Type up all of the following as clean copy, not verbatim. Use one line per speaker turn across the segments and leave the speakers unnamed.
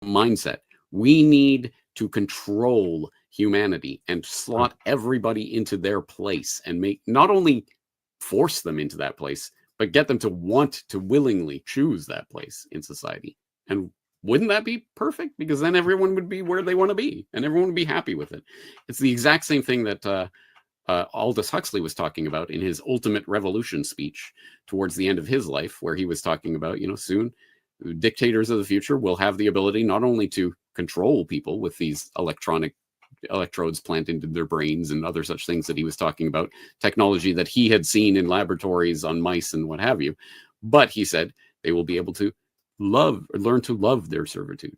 mindset. We need to control humanity and slot everybody into their place and make, not only force them into that place, but get them to want to willingly choose that place in society. And wouldn't that be perfect? Because then everyone would be where they want to be and everyone would be happy with it. It's the exact same thing that Aldous Huxley was talking about in his Ultimate Revolution speech towards the end of his life, where he was talking about, soon dictators of the future will have the ability not only to control people with these electronic electrodes planted into their brains and other such things that he was talking about, technology that he had seen in laboratories on mice and what have you, but he said they will be able to learn to love their servitude.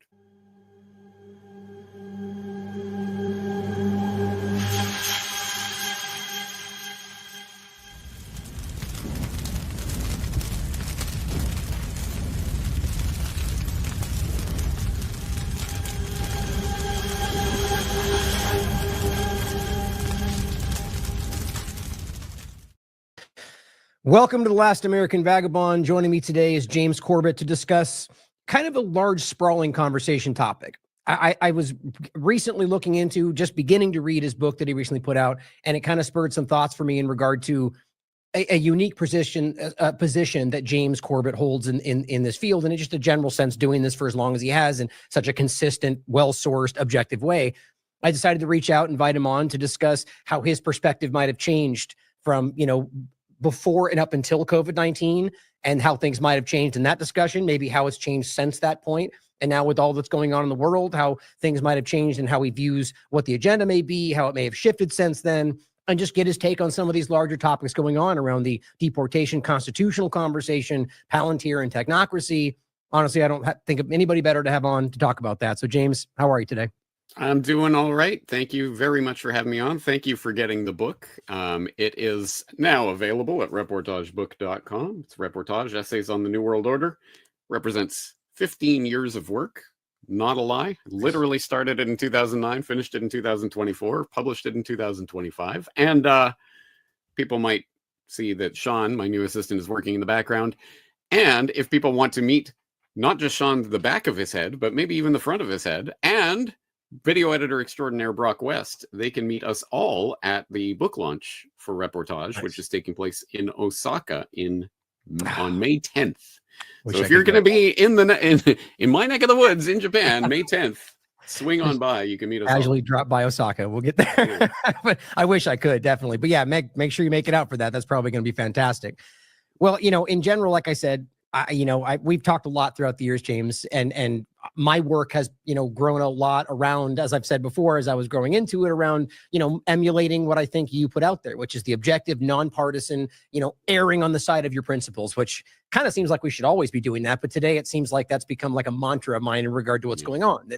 Welcome to The Last American Vagabond. Joining me today is James Corbett to discuss kind of a large, sprawling conversation topic. I was recently looking into, just beginning to read his book that he recently put out, and it kind of spurred some thoughts for me in regard to a unique position that James Corbett holds in this field, and in just a general sense, doing this for as long as he has in such a consistent, well-sourced, objective way. I decided to reach out, invite him on to discuss how his perspective might have changed from, before and up until COVID-19, and how things might have changed in that discussion, maybe how it's changed since that point, and now with all that's going on in the world, how things might have changed and how he views what the agenda may be, how it may have shifted since then, and just get his take on some of these larger topics going on around the deportation constitutional conversation, Palantir and technocracy. Honestly, I don't think of anybody better to have on to talk about that. So James, how are you today?
I'm doing all right. Thank you very much for having me on. Thank you for getting the book. It is now available at reportagebook.com. It's Reportage, Essays on the New World Order. Represents 15 years of work. Not a lie. Literally started it in 2009, finished it in 2024, published it in 2025. And people might see that Sean, my new assistant, is working in the background. And if people want to meet not just Sean, the back of his head, but maybe even the front of his head, and video editor extraordinaire Brock West, they can meet us all at the book launch for Reportage, which is taking place in Osaka on May 10th. So if you're going to be in my neck of the woods in Japan, May 10th, swing on by. You can meet us.
Casually drop by Osaka. We'll get there. But I wish I could, definitely. But yeah, make sure you make it out for that. That's probably going to be fantastic. Well, in general, like I said, we've talked a lot throughout the years, James, and my work has, grown a lot around, as I've said before, as I was growing into it, around, emulating what I think you put out there, which is the objective, nonpartisan, erring on the side of your principles, which kind of seems like we should always be doing that. But today it seems like that's become like a mantra of mine in regard to what's going on.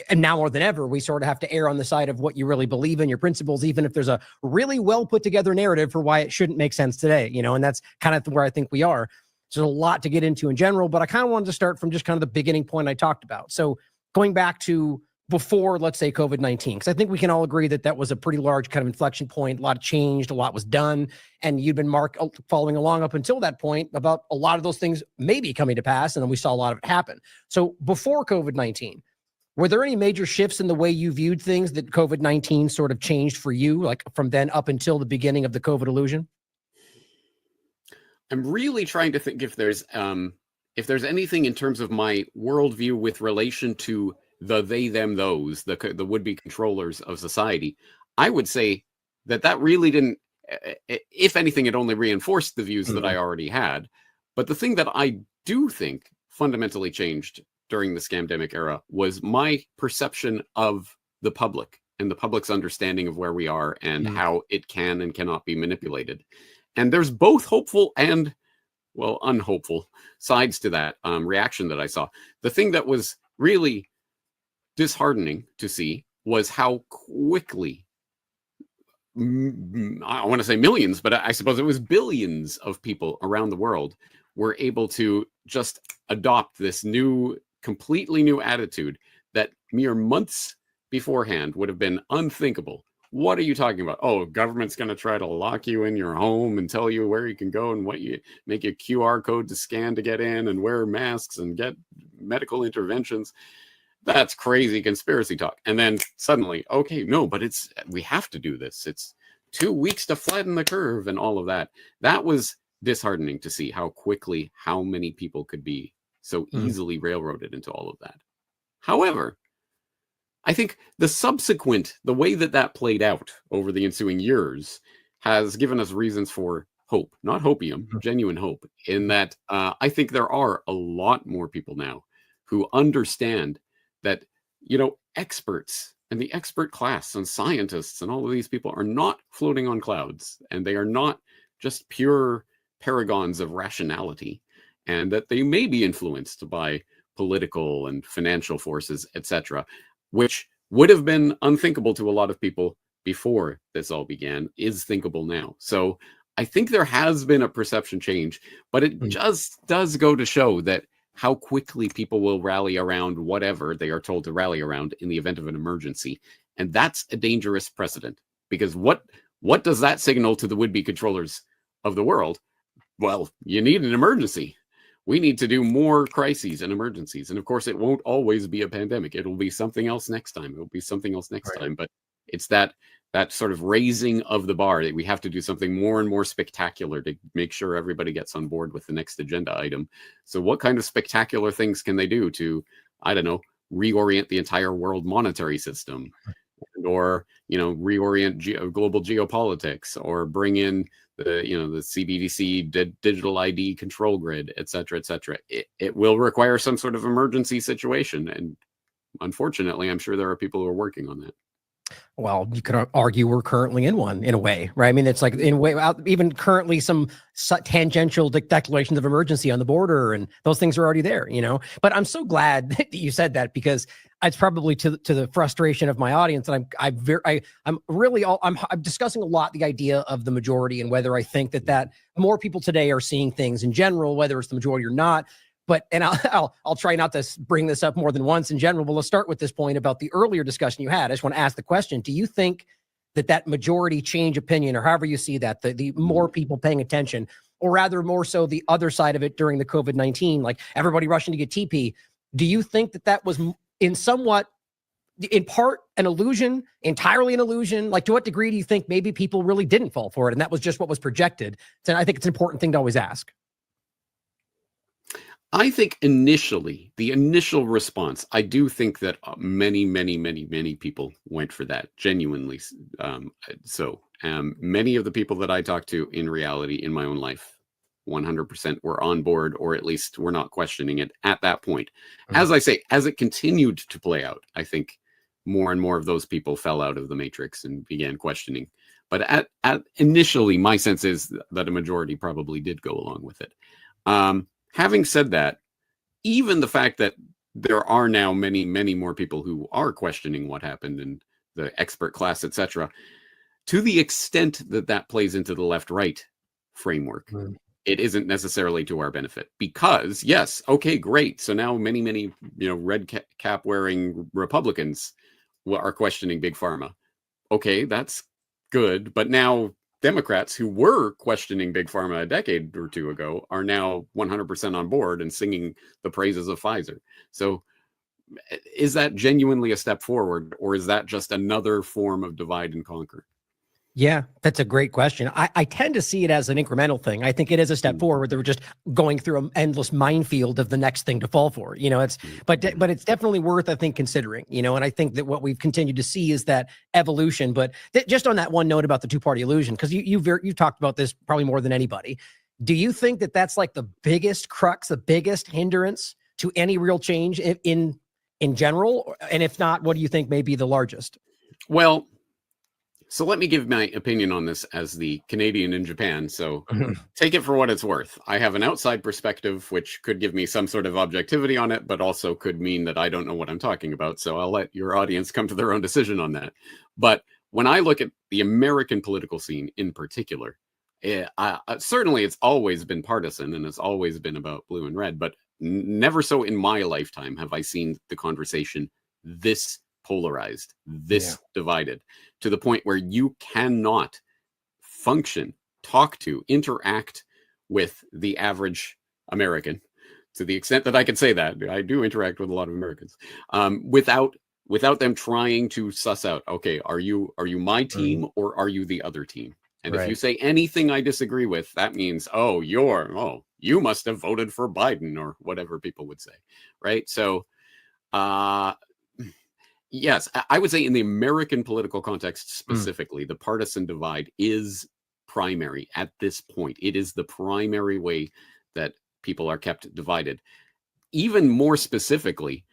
And now more than ever, we sort of have to err on the side of what you really believe in, your principles, even if there's a really well put together narrative for why it shouldn't make sense today, and that's kind of where I think we are. There's a lot to get into in general, but I kind of wanted to start from just kind of the beginning point I talked about. So going back to before, let's say, COVID-19, because I think we can all agree that that was a pretty large kind of inflection point. A lot changed, a lot was done. And you'd been, Mark, following along up until that point about a lot of those things maybe coming to pass. And then we saw a lot of it happen. So before COVID-19, were there any major shifts in the way you viewed things that COVID-19 sort of changed for you, like from then up until the beginning of the COVID illusion?
I'm really trying to think if there's anything in terms of my worldview with relation to the they, them, those, the would-be controllers of society. I would say that really didn't, if anything, it only reinforced the views that I already had. But the thing that I do think fundamentally changed during the scamdemic era was my perception of the public and the public's understanding of where we are and how it can and cannot be manipulated. And there's both hopeful and, unhopeful sides to that reaction that I saw. The thing that was really disheartening to see was how quickly, I want to say millions, but I suppose it was billions of people around the world were able to just adopt this completely new attitude that mere months beforehand would have been unthinkable. What are you talking about? Oh, government's going to try to lock you in your home and tell you where you can go and make a QR code to scan to get in and wear masks and get medical interventions. that's crazy conspiracy talk. And then suddenly, okay, no, but we have to do this. It's 2 weeks to flatten the curve and all of that. That was disheartening to see how quickly, how many people could be so easily railroaded into all of that. However, I think the way that played out over the ensuing years has given us reasons for hope, not hopium, genuine hope, in that I think there are a lot more people now who understand that, experts and the expert class and scientists and all of these people are not floating on clouds, and they are not just pure paragons of rationality, and that they may be influenced by political and financial forces, etc., which would have been unthinkable to a lot of people before this all began, is thinkable now. So I think there has been a perception change, but it just does go to show that how quickly people will rally around whatever they are told to rally around in the event of an emergency. And that's a dangerous precedent, because what does that signal to the would-be controllers of the world? Well, you need an emergency. We need to do more crises and emergencies. And of course, it won't always be a pandemic. It'll be something else next time. It'll be something else next time. But it's that sort of raising of the bar that we have to do something more and more spectacular to make sure everybody gets on board with the next agenda item. So what kind of spectacular things can they do to, I don't know, reorient the entire world monetary system, or, reorient global geopolitics, or bring in the CBDC digital ID control grid, et cetera, et cetera. It will require some sort of emergency situation. And unfortunately, I'm sure there are people who are working on that.
Well, you could argue we're currently in one, in a way, right? I mean, it's like in a way, even currently some tangential declarations of emergency on the border, and those things are already there, But I'm so glad that you said that, because it's probably to the frustration of my audience that I'm discussing a lot the idea of the majority, and whether I think that more people today are seeing things in general, whether it's the majority or not. But, and I'll try not to bring this up more than once in general, but let's start with this point about the earlier discussion you had. I just want to ask the question: do you think that majority change opinion, or however you see that, the more people paying attention, or rather more so the other side of it during the COVID-19, like everybody rushing to get TP, do you think that was in part an illusion, entirely an illusion? Like, to what degree do you think maybe people really didn't fall for it, and that was just what was projected? So I think it's an important thing to always ask.
I think the initial response, I do think that many, many, many, many people went for that, genuinely. Many of the people that I talked to in reality in my own life, 100% were on board, or at least were not questioning it at that point. As I say, as it continued to play out, I think more and more of those people fell out of the matrix and began questioning. But at initially, my sense is that a majority probably did go along with it. Having said that, even the fact that there are now many, many more people who are questioning what happened in the expert class, etc., to the extent that plays into the left-right framework, it isn't necessarily to our benefit. Because, yes, okay, great. So now many, many, red cap wearing Republicans are questioning Big Pharma. Okay, that's good. But now Democrats who were questioning Big Pharma a decade or two ago are now 100% on board and singing the praises of Pfizer. So is that genuinely a step forward, or is that just another form of divide and conquer?
Yeah, that's a great question. I tend to see it as an incremental thing. I think it is a step forward. They're just going through an endless minefield of the next thing to fall for. But it's definitely worth, I think, considering. And I think that what we've continued to see is that evolution. But just on that one note about the two-party illusion, because you've talked about this probably more than anybody. Do you think that that's like the biggest crux, the biggest hindrance to any real change in general? And if not, what do you think may be the largest?
Well, so let me give my opinion on this as the Canadian in Japan. So take it for what it's worth. I have an outside perspective, which could give me some sort of objectivity on it, but also could mean that I don't know what I'm talking about. So I'll let your audience come to their own decision on that. But when I look at the American political scene in particular, certainly it's always been partisan, and it's always been about blue and red, but never so in my lifetime have I seen the conversation this polarized, this divided, to the point where you cannot function, talk to, interact with the average American, to the extent that I can say that. I do interact with a lot of Americans, without them trying to suss out, okay, are you my team or are you the other team? And if you say anything I disagree with, that means, you must have voted for Biden or whatever people would say, right? So, yes, I would say in the American political context specifically, the partisan divide is primary at this point. It is the primary way that people are kept divided. Even more specifically,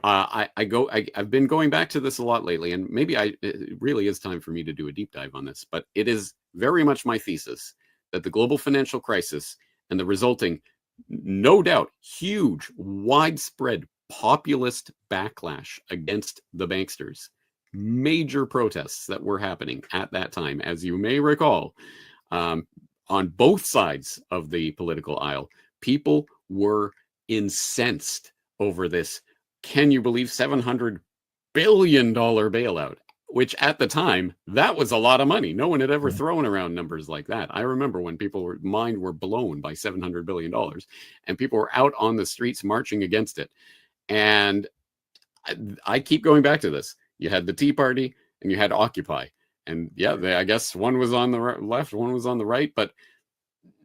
I've been going back to this a lot lately, and maybe it really is time for me to do a deep dive on this, but it is very much my thesis that the global financial crisis and the resulting, no doubt, huge, widespread populist backlash against the banksters, major protests that were happening at that time, as you may recall, on both sides of the political aisle, people were incensed over this. Can you believe $700 billion bailout? Which at the time, that was a lot of money. No one had ever thrown around numbers like that. I remember when people mind were blown by $700 billion and people were out on the streets marching against it. And I keep going back to this. You had the Tea Party and you had Occupy. And yeah, I guess one was on the left, one was on the right, but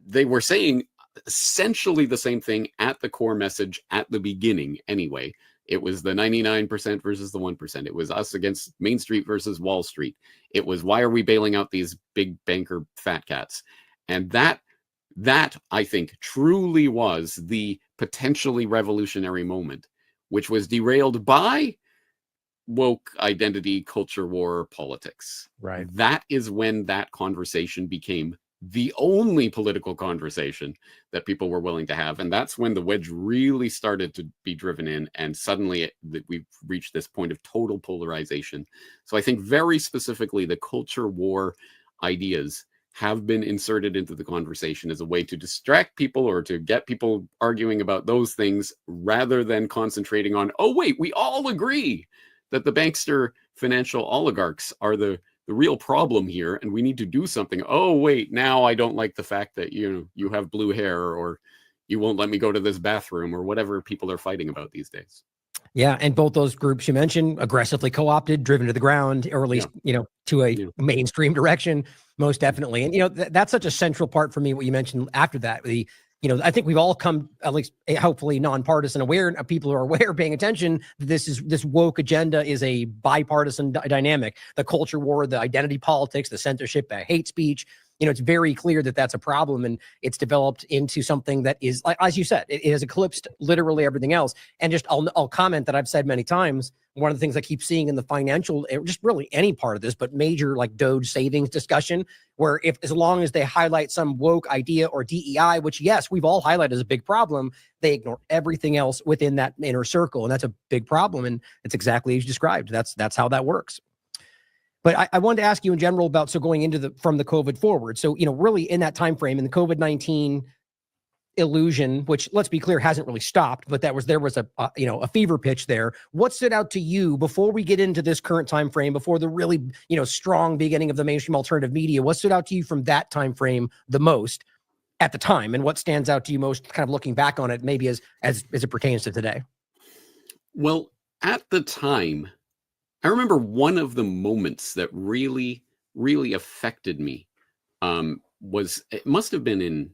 they were saying essentially the same thing at the core message at the beginning anyway. It was the 99% versus the 1%. It was us against Main Street versus Wall Street. It was, why are we bailing out these big banker fat cats? And that I think truly was the potentially revolutionary moment, which was derailed by woke identity, culture war, politics.
Right.
That is when that conversation became the only political conversation that people were willing to have. And that's when the wedge really started to be driven in. And suddenly we've reached this point of total polarization. So I think very specifically, the culture war ideas have been inserted into the conversation as a way to distract people or to get people arguing about those things rather than concentrating on, oh, wait, we all agree that the bankster financial oligarchs are the real problem here, and we need to do something. Oh, wait, now I don't like the fact that you have blue hair, or you won't let me go to this bathroom, or whatever people are fighting about these days.
Yeah, and both those groups you mentioned, aggressively co-opted, driven to the ground, or at least, to a mainstream direction, most definitely. And, that's such a central part for me, what you mentioned after that. I think we've all come, at least hopefully nonpartisan aware, people who are aware, paying attention, that this woke agenda is a bipartisan dynamic. The culture war, the identity politics, the censorship, the hate speech, it's very clear that that's a problem, and it's developed into something that is, like, as you said, it has eclipsed literally everything else. And just, I'll comment that I've said many times, one of the things I keep seeing in the financial, just really any part of this, but major like Doge savings discussion, where as long as they highlight some woke idea or DEI, which yes, we've all highlighted as a big problem, they ignore everything else within that inner circle. And that's a big problem. And it's exactly as you described. That's how that works. But I wanted to ask you in general about, so going into from the COVID forward. So, really in that time frame, in the COVID-19 illusion, which, let's be clear, hasn't really stopped, but there was a fever pitch there. What stood out to you before we get into this current time frame, before the really strong beginning of the mainstream alternative media? What stood out to you from that time frame the most at the time, and what stands out to you most, kind of looking back on it, maybe as it pertains to today?
Well, at the time, I remember one of the moments that really, really affected me it must have been in,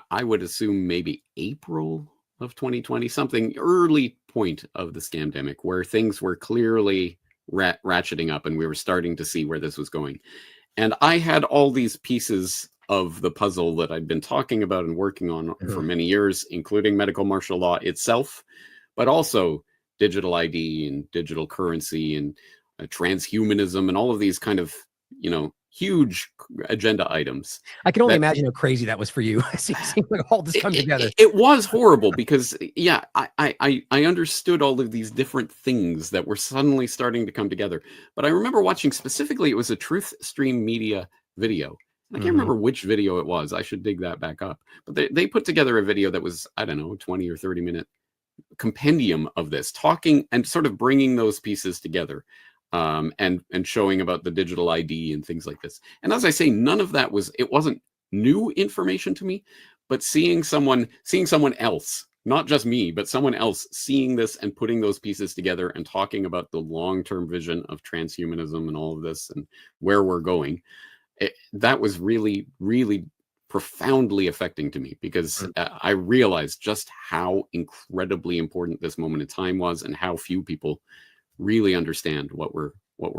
I would assume, maybe April of 2020, something early point of the scamdemic, where things were clearly ratcheting up and we were starting to see where this was going. And I had all these pieces of the puzzle that I'd been talking about and working on for many years, including medical martial law itself, but also digital ID and digital currency and transhumanism and all of these kind of, huge agenda items.
I can only imagine how crazy that was for you. It seems like all this come together.
It was horrible because, I understood all of these different things that were suddenly starting to come together. But I remember watching, specifically, it was a Truth Stream Media video. I can't remember which video it was. I should dig that back up. But they put together a video that was, 20 or 30 minute compendium of this, talking and sort of bringing those pieces together, and showing about the digital ID and things like this. And as I say, none of that wasn't new information to me, but seeing someone else not just me, but someone else seeing this and putting those pieces together and talking about the long-term vision of transhumanism and all of this and where we're going, that was really, really profoundly affecting to me, because I realized just how incredibly important this moment in time was and how few people really understand what we're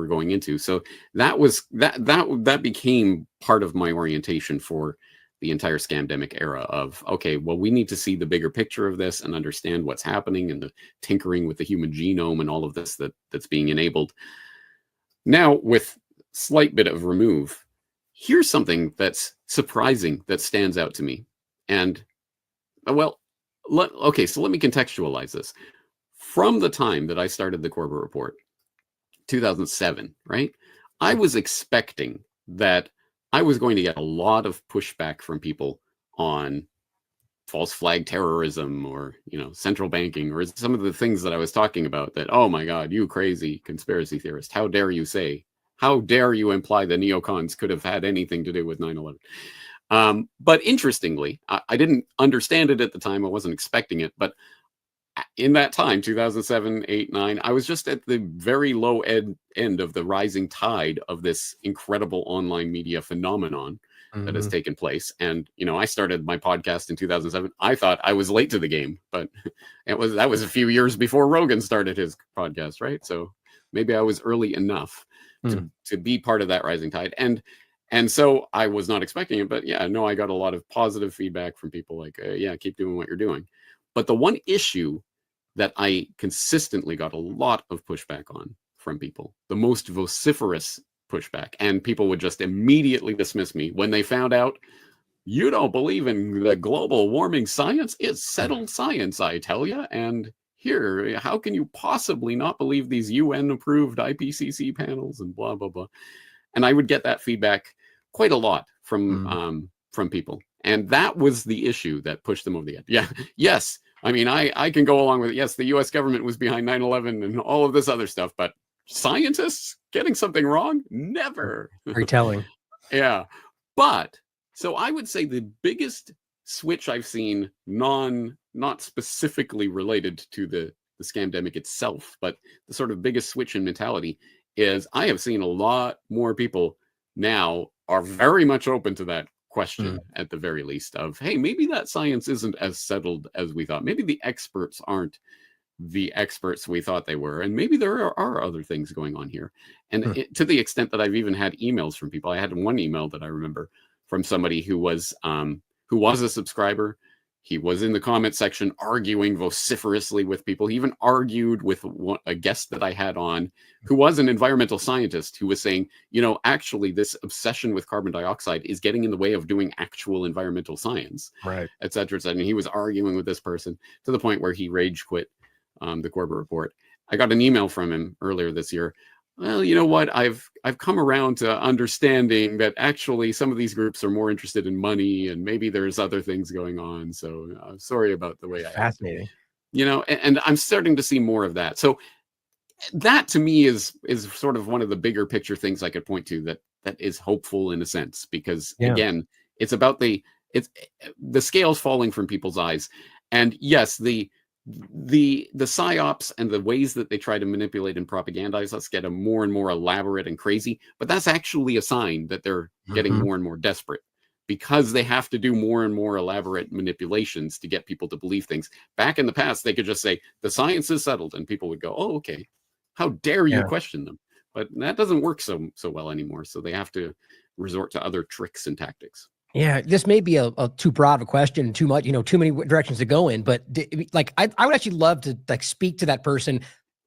going into. So that became part of my orientation for the entire scamdemic era of, okay, well, we need to see the bigger picture of this and understand what's happening and the tinkering with the human genome and all of this that's being enabled. Now, with slight bit of remove, here's something that's surprising that stands out to me. And, well, okay, so let me contextualize this. From the time that I started the Corbett Report, 2007, right? I was expecting that I was going to get a lot of pushback from people on false flag terrorism or, central banking or some of the things that I was talking about, that, oh my God, you crazy conspiracy theorist. How dare you imply the neocons could have had anything to do with 9/11? But interestingly, I didn't understand it at the time. I wasn't expecting it. But in that time, 2007, 8, 9, I was just at the very low end of the rising tide of this incredible online media phenomenon that has taken place. And, I started my podcast in 2007. I thought I was late to the game, but that was a few years before Rogan started his podcast, right? So maybe I was early enough to be part of that rising tide. And so I was not expecting it, but yeah, no, I got a lot of positive feedback from people like, yeah, keep doing what you're doing. But the one issue that I consistently got a lot of pushback on from people, the most vociferous pushback, and people would just immediately dismiss me when they found out, you don't believe in the global warming science? It's settled science, I tell you. And here, how can you possibly not believe these UN-approved IPCC panels and blah, blah, blah? And I would get that feedback quite a lot from people. And that was the issue that pushed them over the edge. Yeah, yes. I mean, I can go along with it. Yes, the US government was behind 9/11 and all of this other stuff, but scientists getting something wrong? Never.
Very telling.
Yeah. But so I would say the biggest switch I've seen, not specifically related to the scamdemic itself, but the sort of biggest switch in mentality is I have seen a lot more people now are very much open to that question, at the very least, of, hey, maybe that science isn't as settled as we thought. Maybe the experts aren't the experts we thought they were. And maybe there are other things going on here. And to the extent that I've even had emails from people. I had one email that I remember from somebody who was a subscriber. He was in the comment section arguing vociferously with people. He even argued with a guest that I had on who was an environmental scientist who was saying, actually this obsession with carbon dioxide is getting in the way of doing actual environmental science,
right,
et cetera, et cetera. And he was arguing with this person to the point where he rage quit the Corbett Report. I got an email from him earlier this year. Well, you know what? I've come around to understanding that actually some of these groups are more interested in money, and maybe there's other things going on. So I'm sorry about the way I
fascinating.
And I'm starting to see more of that. So that to me is sort of one of the bigger picture things I could point to that is hopeful in a sense, because again, it's about the scales falling from people's eyes. And yes, the psyops and the ways that they try to manipulate and propagandize us get a more and more elaborate and crazy, but that's actually a sign that they're getting more and more desperate, because they have to do more and more elaborate manipulations to get people to believe things. Back in the past, they could just say the science is settled and people would go, oh, okay, how dare you question them? But that doesn't work so well anymore. So they have to resort to other tricks and tactics.
Yeah, this may be a too broad of a question, too much, too many directions to go in. But I would actually love to speak to that person.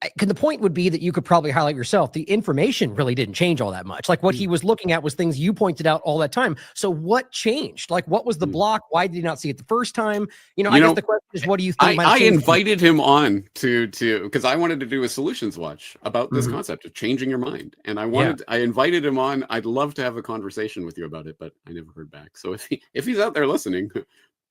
Because the point would be that you could probably highlight yourself. The information really didn't change all that much. Like what he was looking at was things you pointed out all that time. So what changed? Like what was the block? Why did he not see it the first time? I guess the question is, what do you think?
I invited him on to because I wanted to do a solutions watch about this concept of changing your mind. And I invited him on. I'd love to have a conversation with you about it, but I never heard back. So if he's out there listening,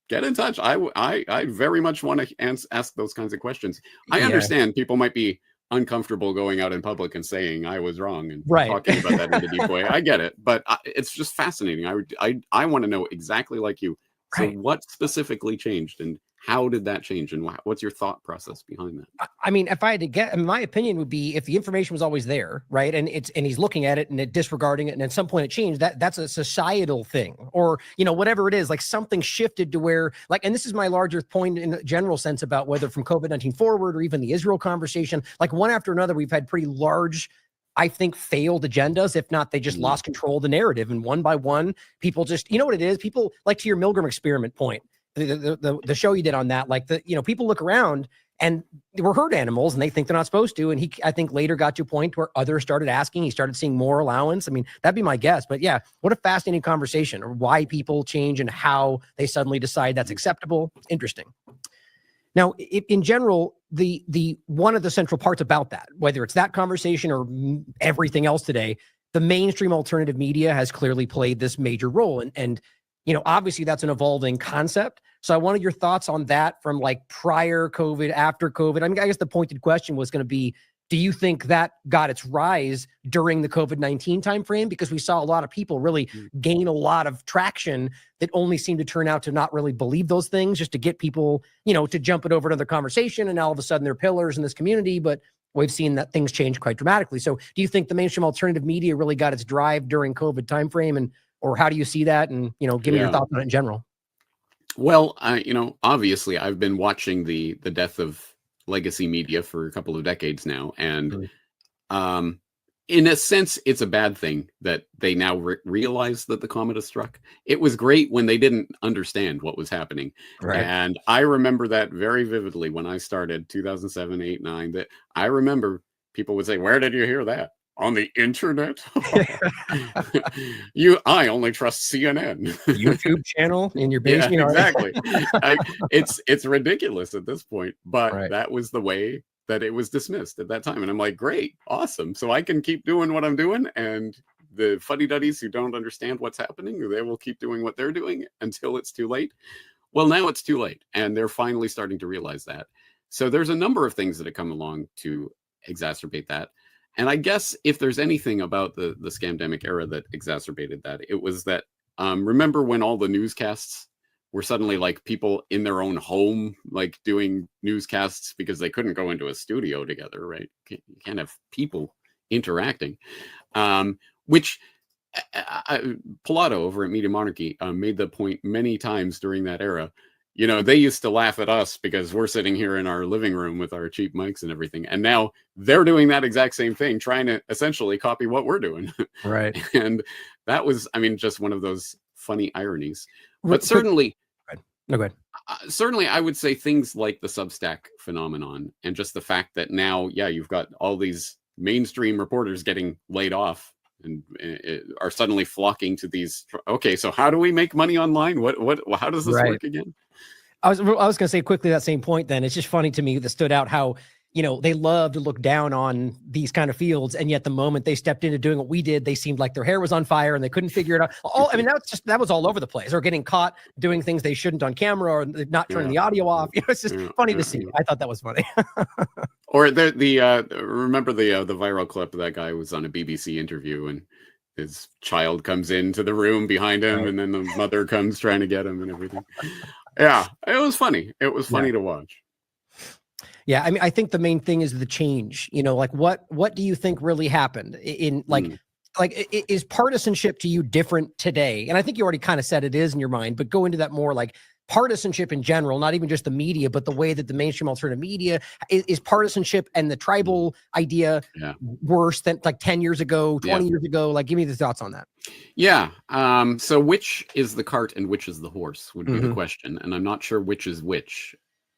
get in touch. I very much want to ask those kinds of questions. I understand people might be uncomfortable going out in public and saying I was wrong and talking about that in a deep way. I get it, but it's just fascinating. I want to know exactly like you. So what specifically changed, and How did that change, and what's your thought process behind that?
I mean, if I had to get, my opinion would be, if the information was always there, right, and he's looking at it and disregarding it, and at some point it changed, that's a societal thing, or whatever it is, like something shifted to where, like, and this is my larger point in a general sense about whether from COVID-19 forward or even the Israel conversation, like one after another, we've had pretty large, I think, failed agendas. If not, they just lost control of the narrative, and one by one, people just, what it is, people, like, to your Milgram experiment point, the show you did on that, like, people look around and we're herd animals and they think they're not supposed to. And he, I think, later got to a point where others started asking, he started seeing more allowance. I mean, that'd be my guess, but yeah, what a fascinating conversation, or why people change and how they suddenly decide that's acceptable. Interesting. Now, in general, the one of the central parts about that, whether it's that conversation or everything else today, the mainstream alternative media has clearly played this major role. And obviously that's an evolving concept. So I wanted your thoughts on that from like prior COVID, after COVID. I mean, I guess the pointed question was going to be, do you think that got its rise during the COVID-19 timeframe? Because we saw a lot of people really gain a lot of traction that only seemed to turn out to not really believe those things, just to get people, to jump it over to another conversation. And all of a sudden they're pillars in this community. But we've seen that things change quite dramatically. So do you think the mainstream alternative media really got its drive during COVID timeframe, or how do you see that? And, give me your thoughts on it in general.
Well, obviously I've been watching the death of legacy media for a couple of decades now. And in a sense, it's a bad thing that they now realize that the comet has struck. It was great when they didn't understand what was happening. Right. And I remember that very vividly when I started 2007, 8, 9, that I remember people would say, "Where did you hear that?" On the internet? I only trust CNN.
YouTube channel in your basement.
Yeah, exactly. It's ridiculous at this point, but that was the way that it was dismissed at that time. And I'm like, great, awesome. So I can keep doing what I'm doing, and the fuddy-duddies who don't understand what's happening, they will keep doing what they're doing until it's too late. Well, now it's too late, and they're finally starting to realize that. So there's a number of things that have come along to exacerbate that. And I guess if there's anything about the scamdemic era that exacerbated that, it was that, remember when all the newscasts were suddenly like people in their own home, like doing newscasts because they couldn't go into a studio together, right? You can't have people interacting, which Pilato over at Media Monarchy made the point many times during that era. They used to laugh at us because we're sitting here in our living room with our cheap mics and everything. And now they're doing that exact same thing, trying to essentially copy what we're doing.
Right.
And that was, just one of those funny ironies. But certainly,
no, go ahead.
Certainly, I would say things like the Substack phenomenon, and just the fact that now, you've got all these mainstream reporters getting laid off and are suddenly flocking to these. Okay, so how do we make money online? How does this work again?
I was going to say quickly that same point. Then it's just funny to me that stood out how they love to look down on these kind of fields, and yet the moment they stepped into doing what we did, they seemed like their hair was on fire and they couldn't figure it out. That was all over the place, or getting caught doing things they shouldn't on camera, or not turning the audio off. It's just funny to see. I thought that was funny.
Or remember the viral clip of that guy was on a BBC interview and his child comes into the room behind him, and then the mother comes trying to get him and everything. Yeah, it was funny. It was funny to watch.
Yeah, I think the main thing is the change. Like what do you think really happened in is partisanship to you different today? And I think you already kind of said it is in your mind, but go into that more, like partisanship in general, not even just the media, but the way that the mainstream alternative media is partisanship and the tribal idea worse than like 10 years ago, 20 years ago? Like, give me the thoughts on that.
Yeah. So which is the cart and which is the horse would be the question. And I'm not sure which is which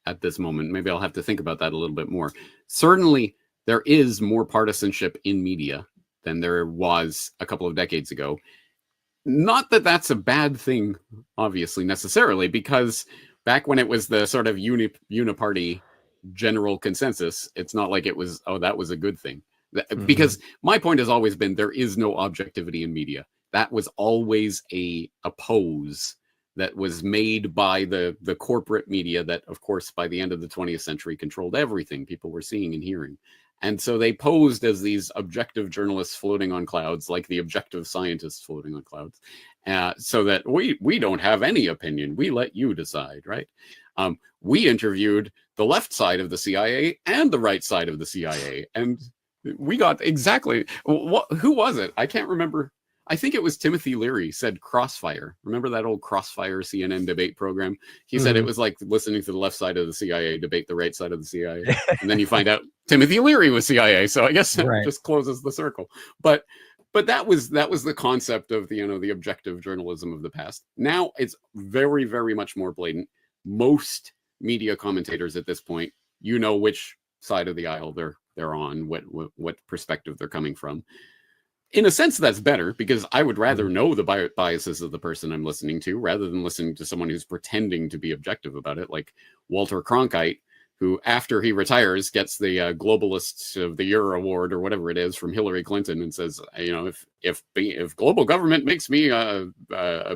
at this moment. Maybe I'll have to think about that a little bit more. Certainly, there is more partisanship in media than there was a couple of decades ago. Not that that's a bad thing, obviously, necessarily, because back when it was the sort of uniparty general consensus, it's not like it was, that was a good thing. Because my point has always been there is no objectivity in media. That was always a pose that was made by the corporate media that, of course, by the end of the 20th century controlled everything people were seeing and hearing. And so they posed as these objective journalists floating on clouds, like the objective scientists floating on clouds, so that we don't have any opinion. We let you decide, right? We interviewed the left side of the CIA and the right side of the CIA, and we got exactly who was it? I can't remember. I think it was Timothy Leary said Crossfire. Remember that old Crossfire CNN debate program? He said it was like listening to the left side of the CIA debate the right side of the CIA. And then you find out Timothy Leary was CIA. So I guess it just closes the circle. But that was the concept of the objective journalism of the past. Now it's very, very much more blatant. Most media commentators at this point, which side of the aisle they're on, what perspective they're coming from. In a sense, that's better, because I would rather know the biases of the person I'm listening to rather than listening to someone who's pretending to be objective about it, like Walter Cronkite, who, after he retires, gets the Globalist of the Year award or whatever it is from Hillary Clinton, and says, if global government makes me a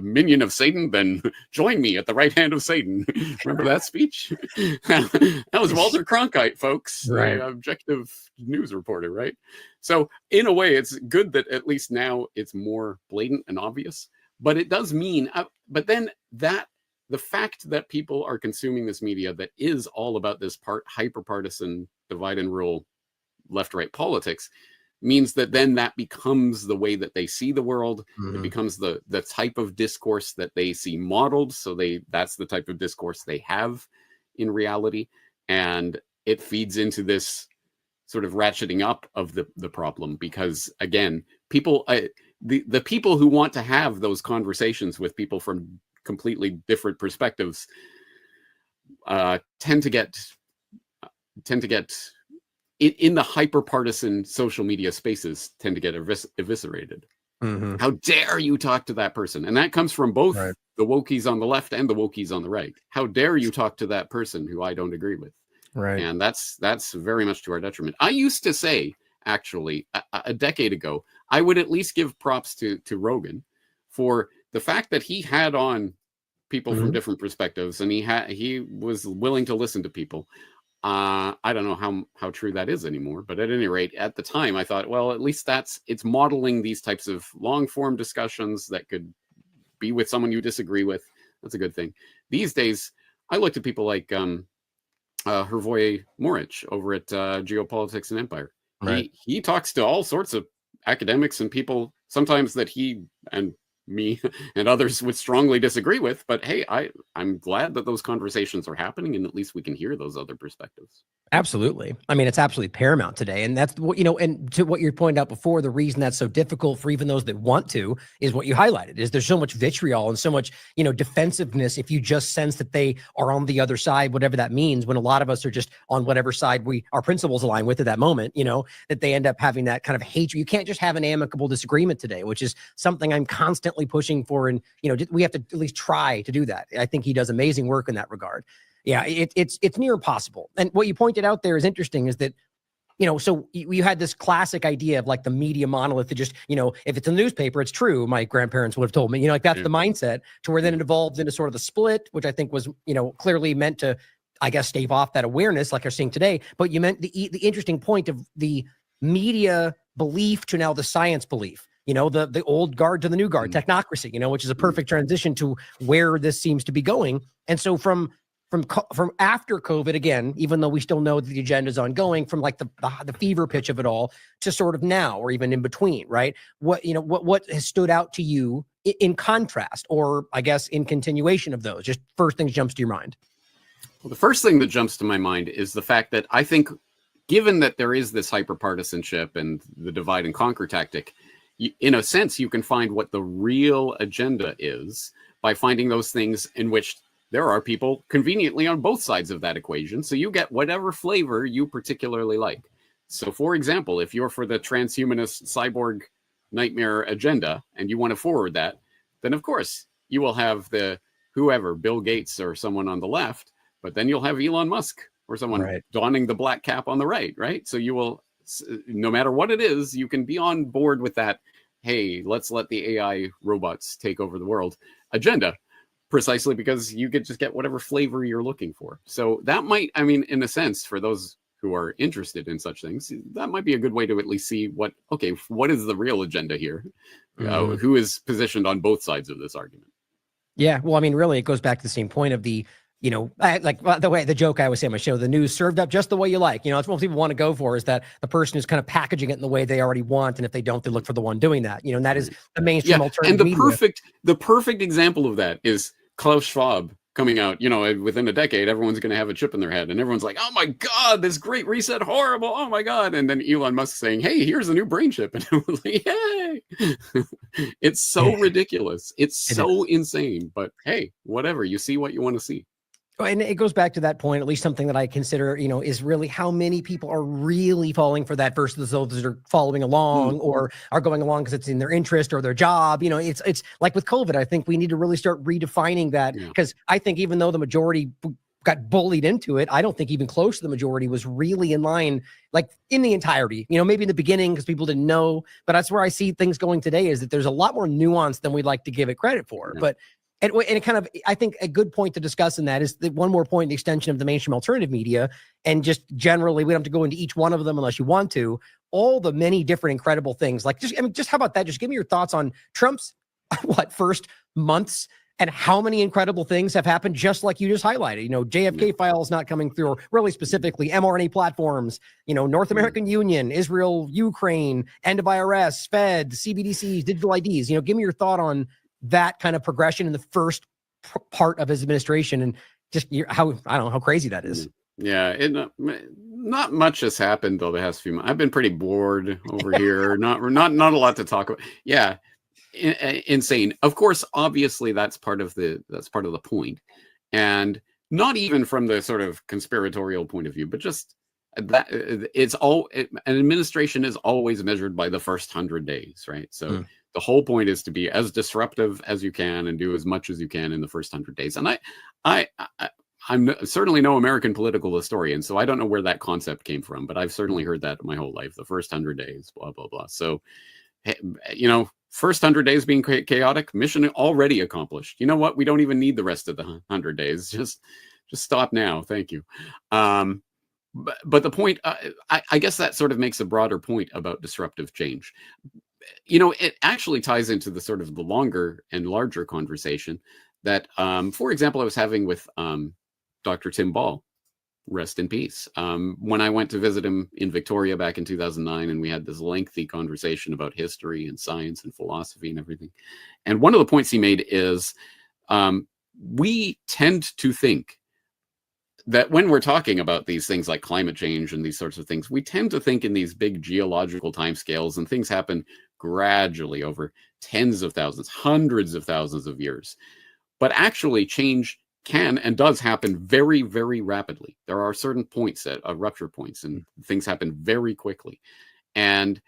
minion of Satan, then join me at the right hand of Satan. Remember that speech? That was Walter Cronkite, folks, right? Objective news reporter, right? So in a way, it's good that at least now it's more blatant and obvious, but it does mean, but then the fact that people are consuming this media that is all about this hyper-partisan divide and rule left-right politics means that then that becomes the way that they see the world. It becomes the type of discourse that they see modeled. So that's the type of discourse they have in reality. And it feeds into this sort of ratcheting up of the problem, because again, people, the people who want to have those conversations with people from completely different perspectives tend to get in the hyper-partisan social media spaces tend to get eviscerated. How dare you talk to that person? And that comes from both the wokies on the left and the wokies on the right. How dare you talk to that person who I don't agree with? Right. And that's very much to our detriment. I used to say, actually, a decade ago, I would at least give props to Rogan for the fact that he had on people from different perspectives, and he was willing to listen to people. I don't know how true that is anymore, but at any rate, at the time, I thought, well, at least it's modeling these types of long form discussions that could be with someone you disagree with. That's a good thing. These days, I look to people like Hervoy Morich over at Geopolitics and Empire. Right. He talks to all sorts of academics and people, sometimes that he and me and others would strongly disagree with, but hey, I'm glad that those conversations are happening, and at least we can hear those other perspectives.
Absolutely. I mean, it's absolutely paramount today. And that's what, and to what you pointed out before, the reason that's so difficult for even those that want to is what you highlighted, is there's so much vitriol and so much, defensiveness if you just sense that they are on the other side, whatever that means, when a lot of us are just on whatever side our principles align with at that moment, that they end up having that kind of hatred. You can't just have an amicable disagreement today, which is something I'm constantly pushing for. And, we have to at least try to do that. I think he does amazing work in that regard. Yeah, it's near impossible. And what you pointed out there is interesting, is that, so you had this classic idea of like the media monolith that just, if it's a newspaper, it's true. My grandparents would have told me, like that's the mindset, to where then it evolved into sort of the split, which I think was, clearly meant to, I guess, stave off that awareness like you're seeing today. But you meant the interesting point of the media belief to now the science belief. The old guard to the new guard, technocracy, which is a perfect transition to where this seems to be going. And so from after COVID, again, even though we still know that the agenda is ongoing, from like the fever pitch of it all to sort of now, or even in between, right? What has stood out to you in contrast, or I guess in continuation of those? Just first thing jumps to your mind.
Well, the first thing that jumps to my mind is the fact that I think, given that there is this hyper-partisanship and the divide and conquer tactic, in a sense, you can find what the real agenda is by finding those things in which there are people conveniently on both sides of that equation. So you get whatever flavor you particularly like. So for example, if you're for the transhumanist cyborg nightmare agenda and you want to forward that, then of course you will have whoever, Bill Gates or someone on the left, but then you'll have Elon Musk or someone donning the black cap on the right? So you will, no matter what it is, you can be on board with that, hey, let's let the AI robots take over the world agenda, precisely because you could just get whatever flavor you're looking for. So that might, in a sense, for those who are interested in such things, that might be a good way to at least see what is the real agenda here? Who is positioned on both sides of this argument?
Yeah, well, really, it goes back to the same point of the you know, like the joke I always say on my show, the news served up just the way you like. You know, that's what people want to go for, is that the person who's kind of packaging it in the way they already want. And if they don't, they look for the one doing that, you know, and that is the mainstream alternative
and
media.
the perfect example of that is Klaus Schwab coming out, you know, within a decade, everyone's going to have a chip in their head and everyone's like, oh my God, this great reset, horrible. Oh my God. And then Elon Musk saying, hey, here's a new brain chip. And it was like, yay. It's so ridiculous. It's so insane, but hey, whatever, you see what you want to see.
And it goes back to that point, at least something that I consider, you know, is really how many people are really falling for that versus those that are following along or are going along because it's in their interest or their job. You know, it's like with COVID, I think we need to really start redefining that, because I think even though the majority got bullied into it, I don't think even close to the majority was really in line, like in the entirety, you know, maybe in the beginning because people didn't know, but that's where I see things going today, is that there's a lot more nuance than we'd like to give it credit for. But and it kind of, I think a good point to discuss in that is that one more point, the extension of the mainstream alternative media, and just generally, we don't have to go into each one of them unless you want to, all the many different incredible things. Like just how about that? Just give me your thoughts on Trump's, first months and how many incredible things have happened, just like you just highlighted. You know, JFK files not coming through, or really specifically mRNA platforms, you know, North American Union, Israel, Ukraine, end of IRS, Fed, CBDCs, digital IDs. You know, give me your thought on that kind of progression in the first part of his administration, and just how, I don't know, how crazy that is.
Yeah, not much has happened though the past few months. I've been pretty bored over here. Not a lot to talk about. Yeah, insane. Of course, obviously that's part of the point, and not even from the sort of conspiratorial point of view, but just that an administration is always measured by the first 100 days, right? So. The whole point is to be as disruptive as you can and do as much as you can in the first 100 days. And I'm certainly no American political historian, so I don't know where that concept came from, but I've certainly heard that my whole life, the first 100 days, blah, blah, blah. So, you know, first 100 days being chaotic, mission already accomplished. You know what? We don't even need the rest of the 100 days. Just stop now. Thank you. But the point, I guess that sort of makes a broader point about disruptive change. You know, it actually ties into the sort of the longer and larger conversation that, for example, I was having with Dr. Tim Ball, rest in peace. When I went to visit him in Victoria back in 2009, and we had this lengthy conversation about history and science and philosophy and everything. And one of the points he made is we tend to think that when we're talking about these things like climate change and these sorts of things, we tend to think in these big geological timescales, and things happen gradually over tens of thousands, hundreds of thousands of years. But actually, change can and does happen very, very rapidly. There are certain points, rupture points, and things happen very quickly. And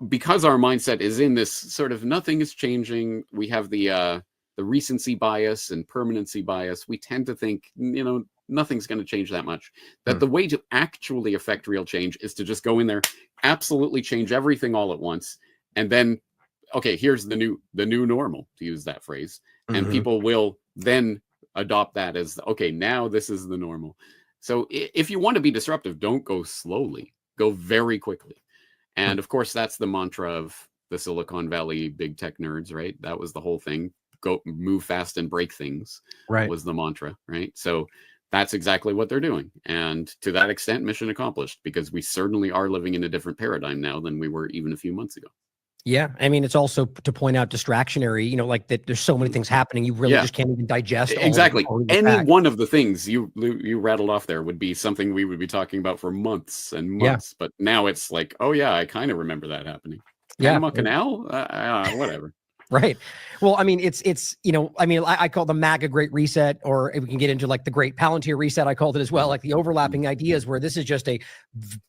because our mindset is in this sort of nothing is changing, we have the recency bias and permanency bias. We tend to think, you know, nothing's going to change that much. That the way to actually affect real change is to just go in there, absolutely change everything all at once, and then, okay, here's the new normal, to use that phrase, and people will then adopt that as, okay, now this is the normal. So if you want to be disruptive, don't go slowly, go very quickly. And of course, that's the mantra of the Silicon Valley big tech nerds, right? That was the whole thing. Go move fast and break things, right? Was the mantra, right? So that's exactly what they're doing. And to that extent, mission accomplished, because we certainly are living in a different paradigm now than we were even a few months ago. Yeah.
I mean, it's also to point out distractionary, you know, like that there's so many things happening. You really just can't even digest.
Exactly. Any one of the things you rattled off there would be something we would be talking about for months and months. But now it's like, oh yeah, I kind of remember that happening. Panama Canal? Whatever.
Right. Well, I mean, it's, you know, I mean, I call the MAGA Great Reset, or we can get into like the Great Palantir Reset. I called it as well, like the overlapping ideas where this is just a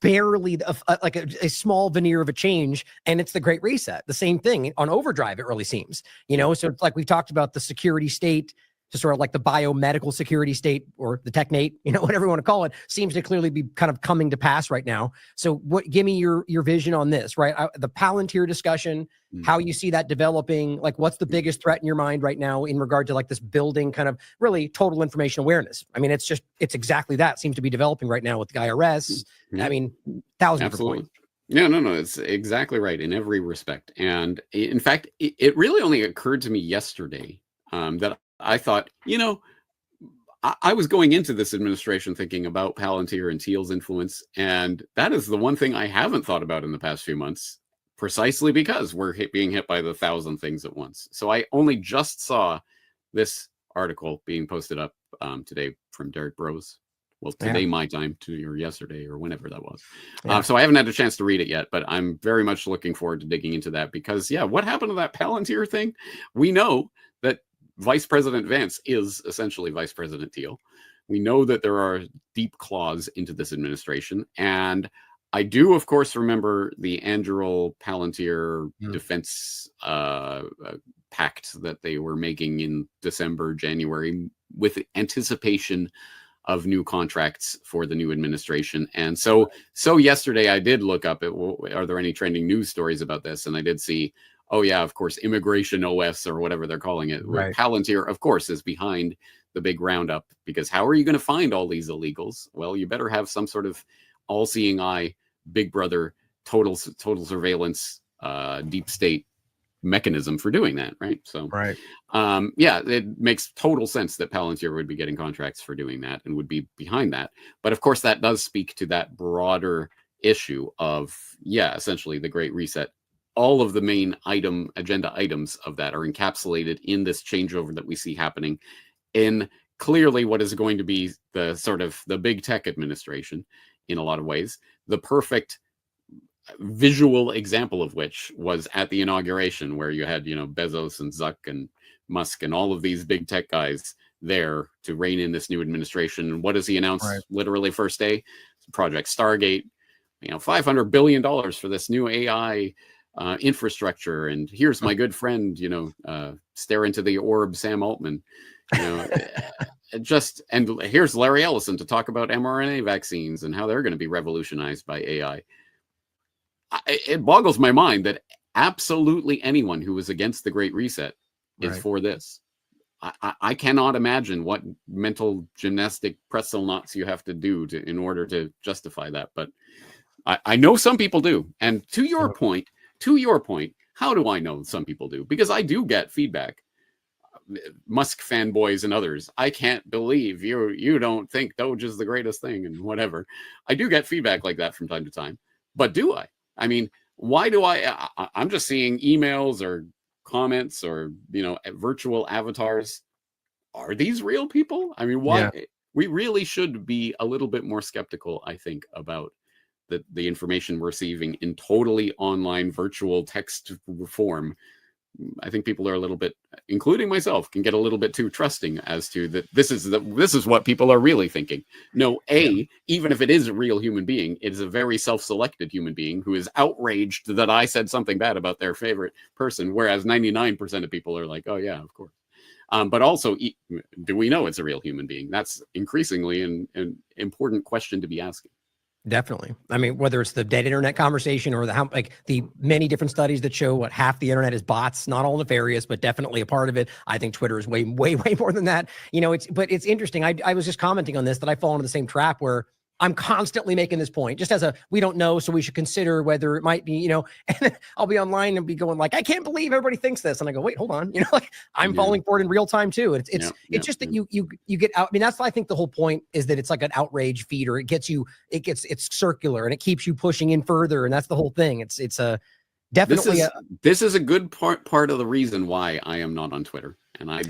barely like a small veneer of a change. And it's the Great Reset. The same thing on overdrive, it really seems, you know, so it's like we talked about the security state, to sort of like the biomedical security state, or the technate, you know, whatever you want to call it, seems to clearly be kind of coming to pass right now. So give me your vision on this, right? The Palantir discussion, how you see that developing, like what's the biggest threat in your mind right now in regard to like this building kind of really total information awareness? I mean, it's exactly that seems to be developing right now with the IRS. I mean, thousands of points.
No, it's exactly right in every respect. And in fact, it really only occurred to me yesterday that I thought, you know, I was going into this administration thinking about Palantir and Thiel's influence, and that is the one thing I haven't thought about in the past few months, precisely because we're being hit by the 1,000 things at once. So I only just saw this article being posted up today from Derek Bros. Well, today my time, or yesterday, or whenever that was. So I haven't had a chance to read it yet, but I'm very much looking forward to digging into that because, what happened to that Palantir thing? We know that Vice President Vance is essentially Vice President Thiel. We know that there are deep claws into this administration. And I do, of course, remember the Anduril Palantir defense pact that they were making in December, January, with anticipation of new contracts for the new administration. And so yesterday I did look up at, are there any trending news stories about this? And I did see, oh yeah, of course, Immigration OS or whatever they're calling it. Right. Palantir, of course, is behind the big roundup, because how are you going to find all these illegals? Well, you better have some sort of all-seeing eye, big brother, total surveillance, deep state mechanism for doing that, right? So it makes total sense that Palantir would be getting contracts for doing that and would be behind that. But of course, that does speak to that broader issue of essentially the Great Reset. All of the main agenda items of that are encapsulated in this changeover that we see happening in clearly what is going to be the sort of the big tech administration in a lot of ways. The perfect visual example of which was at the inauguration, where you had, Bezos and Zuck and Musk and all of these big tech guys there to rein in this new administration. What does he announce literally first day? Project Stargate, $500 billion for this new AI infrastructure. And here's my good friend, stare into the orb, Sam Altman, and here's Larry Ellison to talk about mRNA vaccines and how they're going to be revolutionized by AI. It boggles my mind that absolutely anyone who is against the Great Reset is for this. I cannot imagine what mental gymnastic pretzel knots you have to do in order to justify that. But I know some people do. And to your point, how do I know some people do? Because I do get feedback. Musk fanboys and others, I can't believe you don't think Doge is the greatest thing and whatever. I do get feedback like that from time to time. But do I? I mean, why do I'm just seeing emails or comments or, virtual avatars. Are these real people? I mean, why? We really should be a little bit more skeptical, I think, about the information we're receiving in totally online virtual text form. I think people are a little bit, including myself, can get a little bit too trusting as to that this is what people are really thinking. No, even if it is a real human being, it is a very self-selected human being who is outraged that I said something bad about their favorite person, whereas 99% of people are like, oh yeah, of course. But also, do we know it's a real human being? That's increasingly an important question to be asking.
Definitely. I mean, whether it's the dead internet conversation or the many different studies that show what half the internet is bots, not all nefarious, but definitely a part of it. I think Twitter is way more than that. But it's interesting. I was just commenting on this, that I fall into the same trap where I'm constantly making this point just as we don't know. So we should consider whether it might be, and then I'll be online and be going like, I can't believe everybody thinks this. And I go, wait, hold on. I'm falling for it in real time too. It's just that you get out. I mean, that's why I think the whole point is that it's like an outrage feeder. It's circular and it keeps you pushing in further. And that's the whole thing. It's definitely
this is a good part of the reason why I am not on Twitter. And I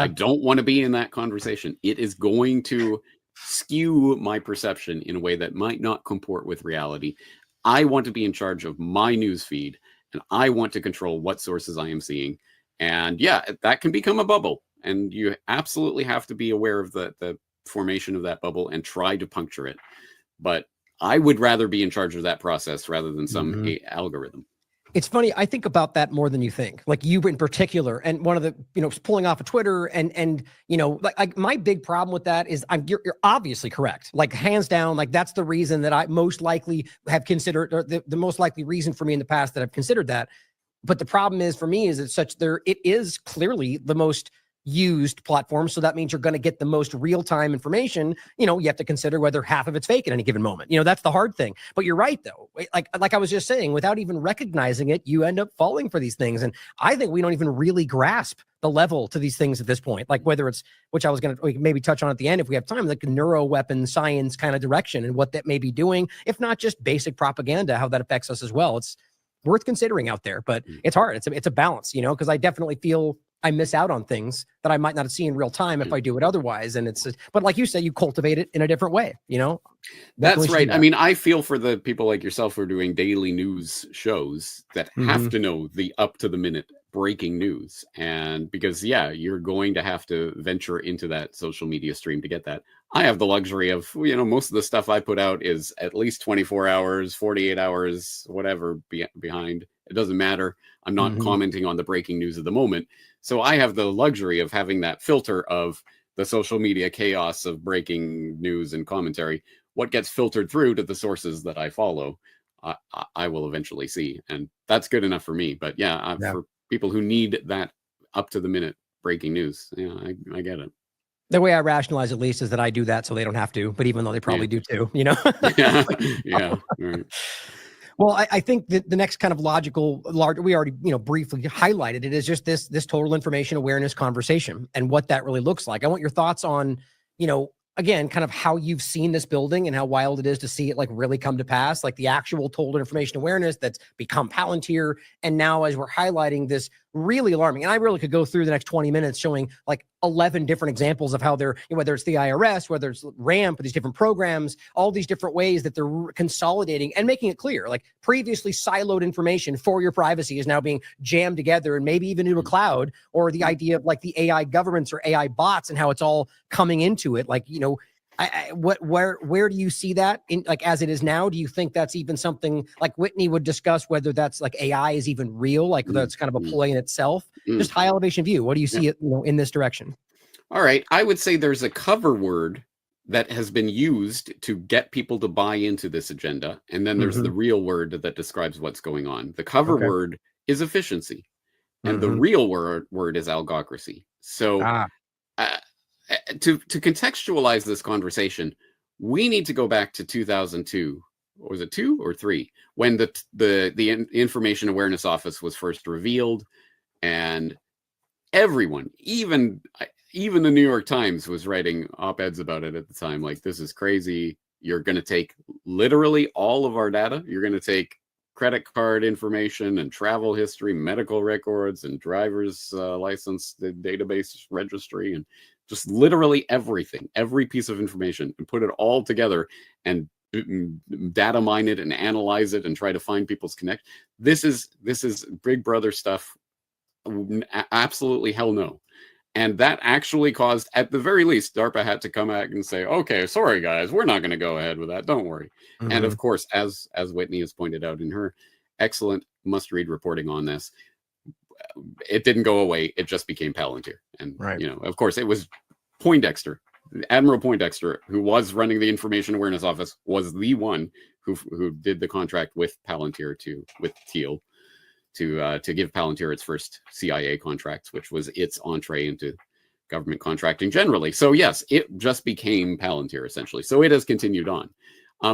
don't want to be in that conversation. It is going to skew my perception in a way that might not comport with reality. I want to be in charge of my news feed, and I want to control what sources I am seeing. And that can become a bubble, and you absolutely have to be aware of the formation of that bubble and try to puncture it. But I would rather be in charge of that process rather than some algorithm.
It's funny. I think about that more than you think, like you in particular. And one of the, pulling off of Twitter and like my big problem with that is you're obviously correct. Like hands down, like that's the reason that I most likely have considered, or the most likely reason for me in the past that I've considered that. But the problem is for me is it is clearly the most used platforms. So that means you're going to get the most real-time information. You know, you have to consider whether half of it's fake at any given moment. You know, that's the hard thing. But you're right, though. Like I was just saying, without even recognizing it, you end up falling for these things. And I think we don't even really grasp the level to these things at this point. Like whether it's, which I was going to maybe touch on at the end if we have time, like neuro weapon science kind of direction and what that may be doing, if not just basic propaganda, how that affects us as well. It's worth considering out there, but it's hard. It's a balance, you know, because I definitely feel I miss out on things that I might not see in real time if I do it otherwise. And but like you said, you cultivate it in a different way, you know?
That's right. I mean, I feel for the people like yourself who are doing daily news shows that have to know the up to the minute breaking news. And because, yeah, you're going to have to venture into that social media stream to get that. I have the luxury of, you know, most of the stuff I put out is at least 24 hours, 48 hours, whatever behind. It doesn't matter. I'm not commenting on the breaking news of the moment. So I have the luxury of having that filter of the social media chaos of breaking news and commentary. What gets filtered through to the sources that I follow, I will eventually see. And that's good enough for me. But yeah, for people who need that up to the minute breaking news, yeah, I get it.
The way I rationalize at least is that I do that so they don't have to, but even though they probably do too, you know?
Yeah. Right.
Well, I think that the next kind of logical, we already, you know, briefly highlighted it, is just this total information awareness conversation and what that really looks like. I want your thoughts on, you know, again, kind of how you've seen this building and how wild it is to see it like really come to pass, like the actual total information awareness that's become Palantir. And now as we're highlighting this really alarming, and I really could go through the next 20 minutes showing like 11 different examples of how they're, you know, whether it's the IRS, whether it's RAMP, these different programs, all these different ways that they're consolidating and making it clear, like previously siloed information for your privacy is now being jammed together and maybe even into a cloud, or the idea of like the AI governments or AI bots and how it's all coming into it. Like, you know, where do you see that in, like, as it is now? Do you think that's even something like Whitney would discuss, whether that's like AI is even real, like that's kind of a play in itself? Just high elevation view. What do you see it, you know, in this direction?
All right. I would say there's a cover word that has been used to get people to buy into this agenda. And then there's the real word that describes what's going on. The cover word is efficiency. And the real word is algocracy. So to contextualize this conversation, we need to go back to 2002. Was it 2 or 3? When the Information Awareness Office was first revealed, and everyone, even the New York Times, was writing op-eds about it at the time. Like, this is crazy. You're going to take literally all of our data. You're going to take credit card information and travel history, medical records, and driver's license, the database registry, and just literally everything, every piece of information, and put it all together and data mine it and analyze it and try to find people's connect. This is Big Brother stuff. Absolutely hell no. And that actually caused, at the very least, DARPA had to come back and say, okay, sorry guys, we're not going to go ahead with that. Don't worry. And of course, as Whitney has pointed out in her excellent must-read reporting on this, it didn't go away. It just became Palantir. And, you know, of course, it was Poindexter, Admiral Poindexter, who was running the Information Awareness Office, was the one who did the contract with Palantir with Teal to give Palantir its first CIA contracts, which was its entree into government contracting generally. So yes, it just became Palantir essentially. So it has continued on.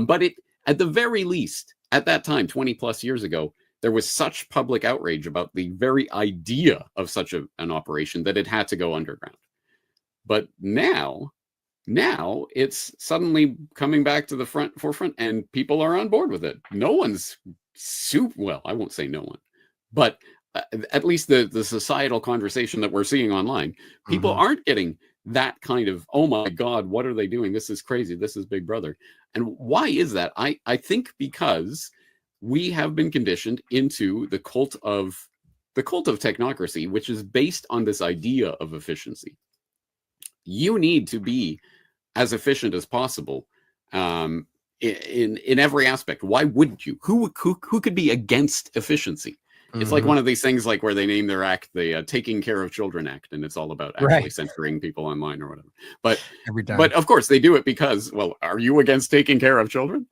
But it, at the very least, at that time, 20 plus years ago, there was such public outrage about the very idea of such an operation that it had to go underground. But now it's suddenly coming back to the forefront, and people are on board with it. No one's well, I won't say no one, but at least the societal conversation that we're seeing online, people aren't getting that kind of, oh my God, what are they doing? This is crazy. This is Big Brother. And why is that? I think because we have been conditioned into the cult of technocracy, which is based on this idea of efficiency. You need to be as efficient as possible in every aspect. Why wouldn't you? Who could be against efficiency? It's like one of these things like where they name their act the Taking Care of Children Act, and it's all about actually censoring people online or whatever. But
every time.
But of course they do it because, well, are you against taking care of children?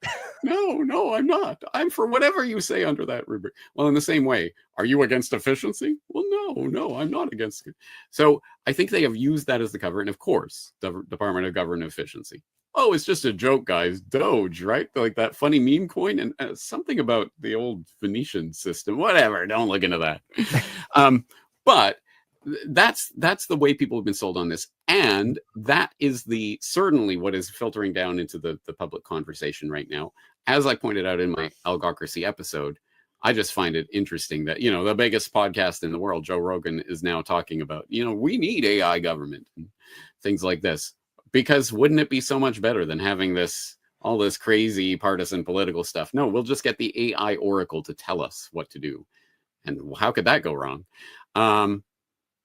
No, I'm not. I'm for whatever you say under that rubric. Well, in the same way, are you against efficiency? Well, no, I'm not against it. So I think they have used that as the cover. And of course, the Department of Government Efficiency. Oh, it's just a joke, guys. Doge, right? Like that funny meme coin, and something about the old Venetian system. Whatever. Don't look into that. But that's the way people have been sold on this, and that is certainly what is filtering down into the public conversation right now. As I pointed out in my Algocracy episode, I just find it interesting that, you know, the biggest podcast in the world, Joe Rogan, is now talking about, you know, we need AI government and things like this. Because wouldn't it be so much better than having all this crazy partisan political stuff? No, we'll just get the AI oracle to tell us what to do. And how could that go wrong?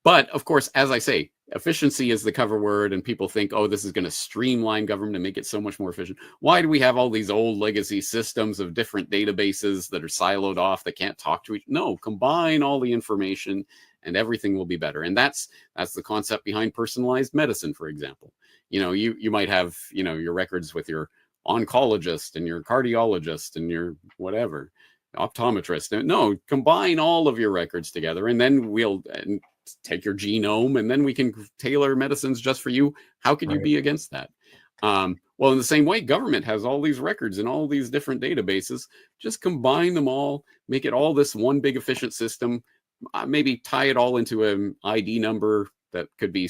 But of course, as I say, efficiency is the cover word, and people think, oh, this is going to streamline government and make it so much more efficient. Why do we have all these old legacy systems of different databases that are siloed off that can't talk to each other? No, combine all the information and everything will be better. And that's the concept behind personalized medicine, for example. You know, you might have, you know, your records with your oncologist and your cardiologist and your whatever, optometrist. No, combine all of your records together, and then we'll take your genome, and then we can tailor medicines just for you. How could you be against that? Well, in the same way, government has all these records and all these different databases. Just combine them all, make it all this one big efficient system. Maybe tie it all into an ID number that could be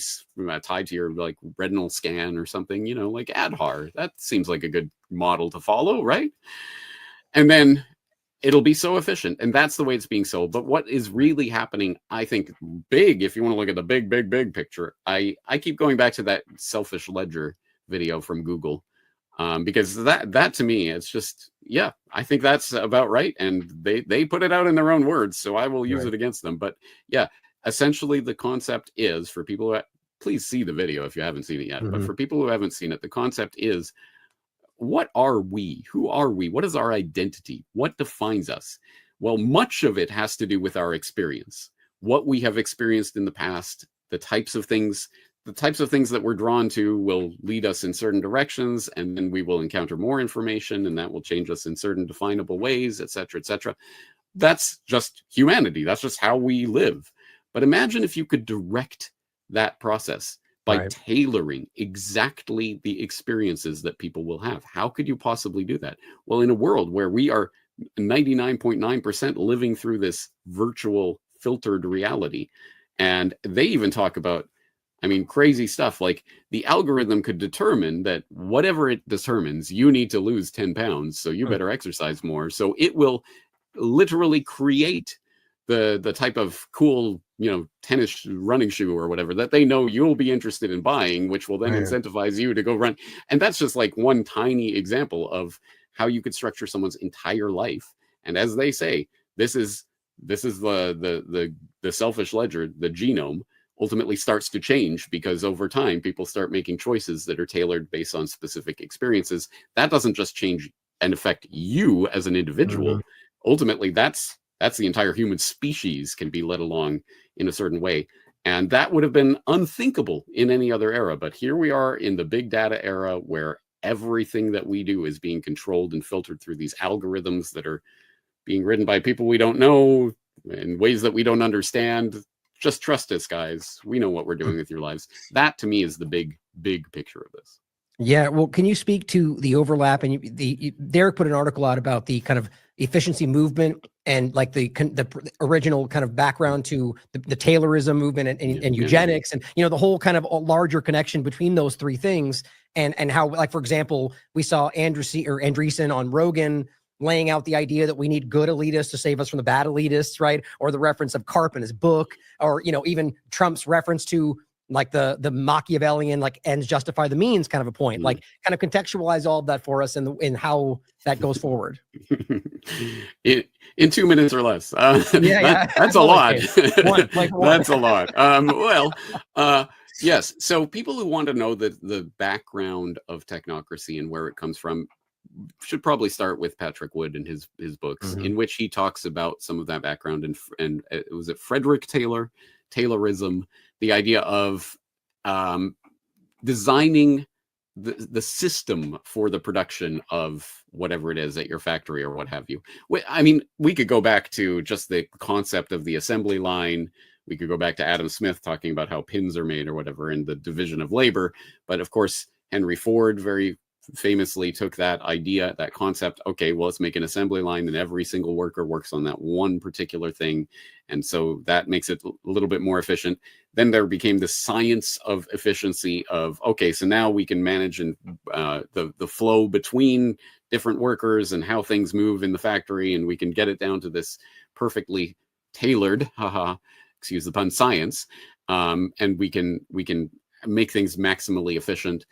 tied to your like retinal scan or something, you know, like Aadhaar. That seems like a good model to follow, right? And then it'll be so efficient. And that's the way it's being sold. But what is really happening, I think, big, if you want to look at the big picture, I keep going back to that selfish ledger video from Google. Because that to me, it's just, yeah, I think that's about right. And they put it out in their own words, so I will use it against them. But yeah, essentially the concept is, for people who, please see the video if you haven't seen it yet, but for people who haven't seen it, the concept is, what are we? Who are we? What is our identity? What defines us? Well, much of it has to do with our experience, what we have experienced in the past, the types of things that we're drawn to will lead us in certain directions, and then we will encounter more information, and that will change us in certain definable ways, etc., etc. That's just humanity. That's just how we live. But imagine if you could direct that process by tailoring exactly the experiences that people will have. How could you possibly do that? Well, in a world where we are 99.9% living through this virtual filtered reality, and they even talk about, I mean, crazy stuff like the algorithm could determine that whatever it determines, you need to lose 10 pounds, so you better exercise more. So it will literally create the type of cool, you know, tennis running shoe or whatever that they know you'll be interested in buying, which will then incentivize you to go run. And that's just like one tiny example of how you could structure someone's entire life. And as they say, this is the selfish ledger, the genome ultimately starts to change because over time people start making choices that are tailored based on specific experiences. That doesn't just change and affect you as an individual. Ultimately, that's the entire human species can be led along in a certain way. And that would have been unthinkable in any other era. But here we are in the big data era where everything that we do is being controlled and filtered through these algorithms that are being written by people we don't know in ways that we don't understand. Just trust us, guys. We know what we're doing with your lives. That to me is the big picture of this.
Yeah, well, can you speak to the overlap? And Derek put an article out about the kind of efficiency movement and like the original kind of background to the Taylorism movement and eugenics, and you know the whole kind of larger connection between those three things, and how, like, for example, we saw Andreessen on Rogan laying out the idea that we need good elitists to save us from the bad elitists, right? Or the reference of Karp in his book, or you know even Trump's reference to like the Machiavellian, like ends justify the means kind of a point, like kind of contextualize all of that for us and how that goes forward.
In 2 minutes or less. That's a lot. That's a lot. Yes. So people who want to know the background of technocracy and where it comes from, should probably start with Patrick Wood and his books, in which he talks about some of that background, and was it Frederick Taylor, Taylorism, the idea of designing the system for the production of whatever it is at your factory or what have you. I mean, we could go back to just the concept of the assembly line. We could go back to Adam Smith talking about how pins are made or whatever in the division of labor. But of course, Henry Ford very famously took that idea, that concept. Okay, well, let's make an assembly line and every single worker works on that one particular thing. And so that makes it a little bit more efficient. Then there became the science of efficiency of, okay, so now we can manage the flow between different workers and how things move in the factory. And we can get it down to this perfectly tailored, excuse the pun, science. And we can make things maximally efficient.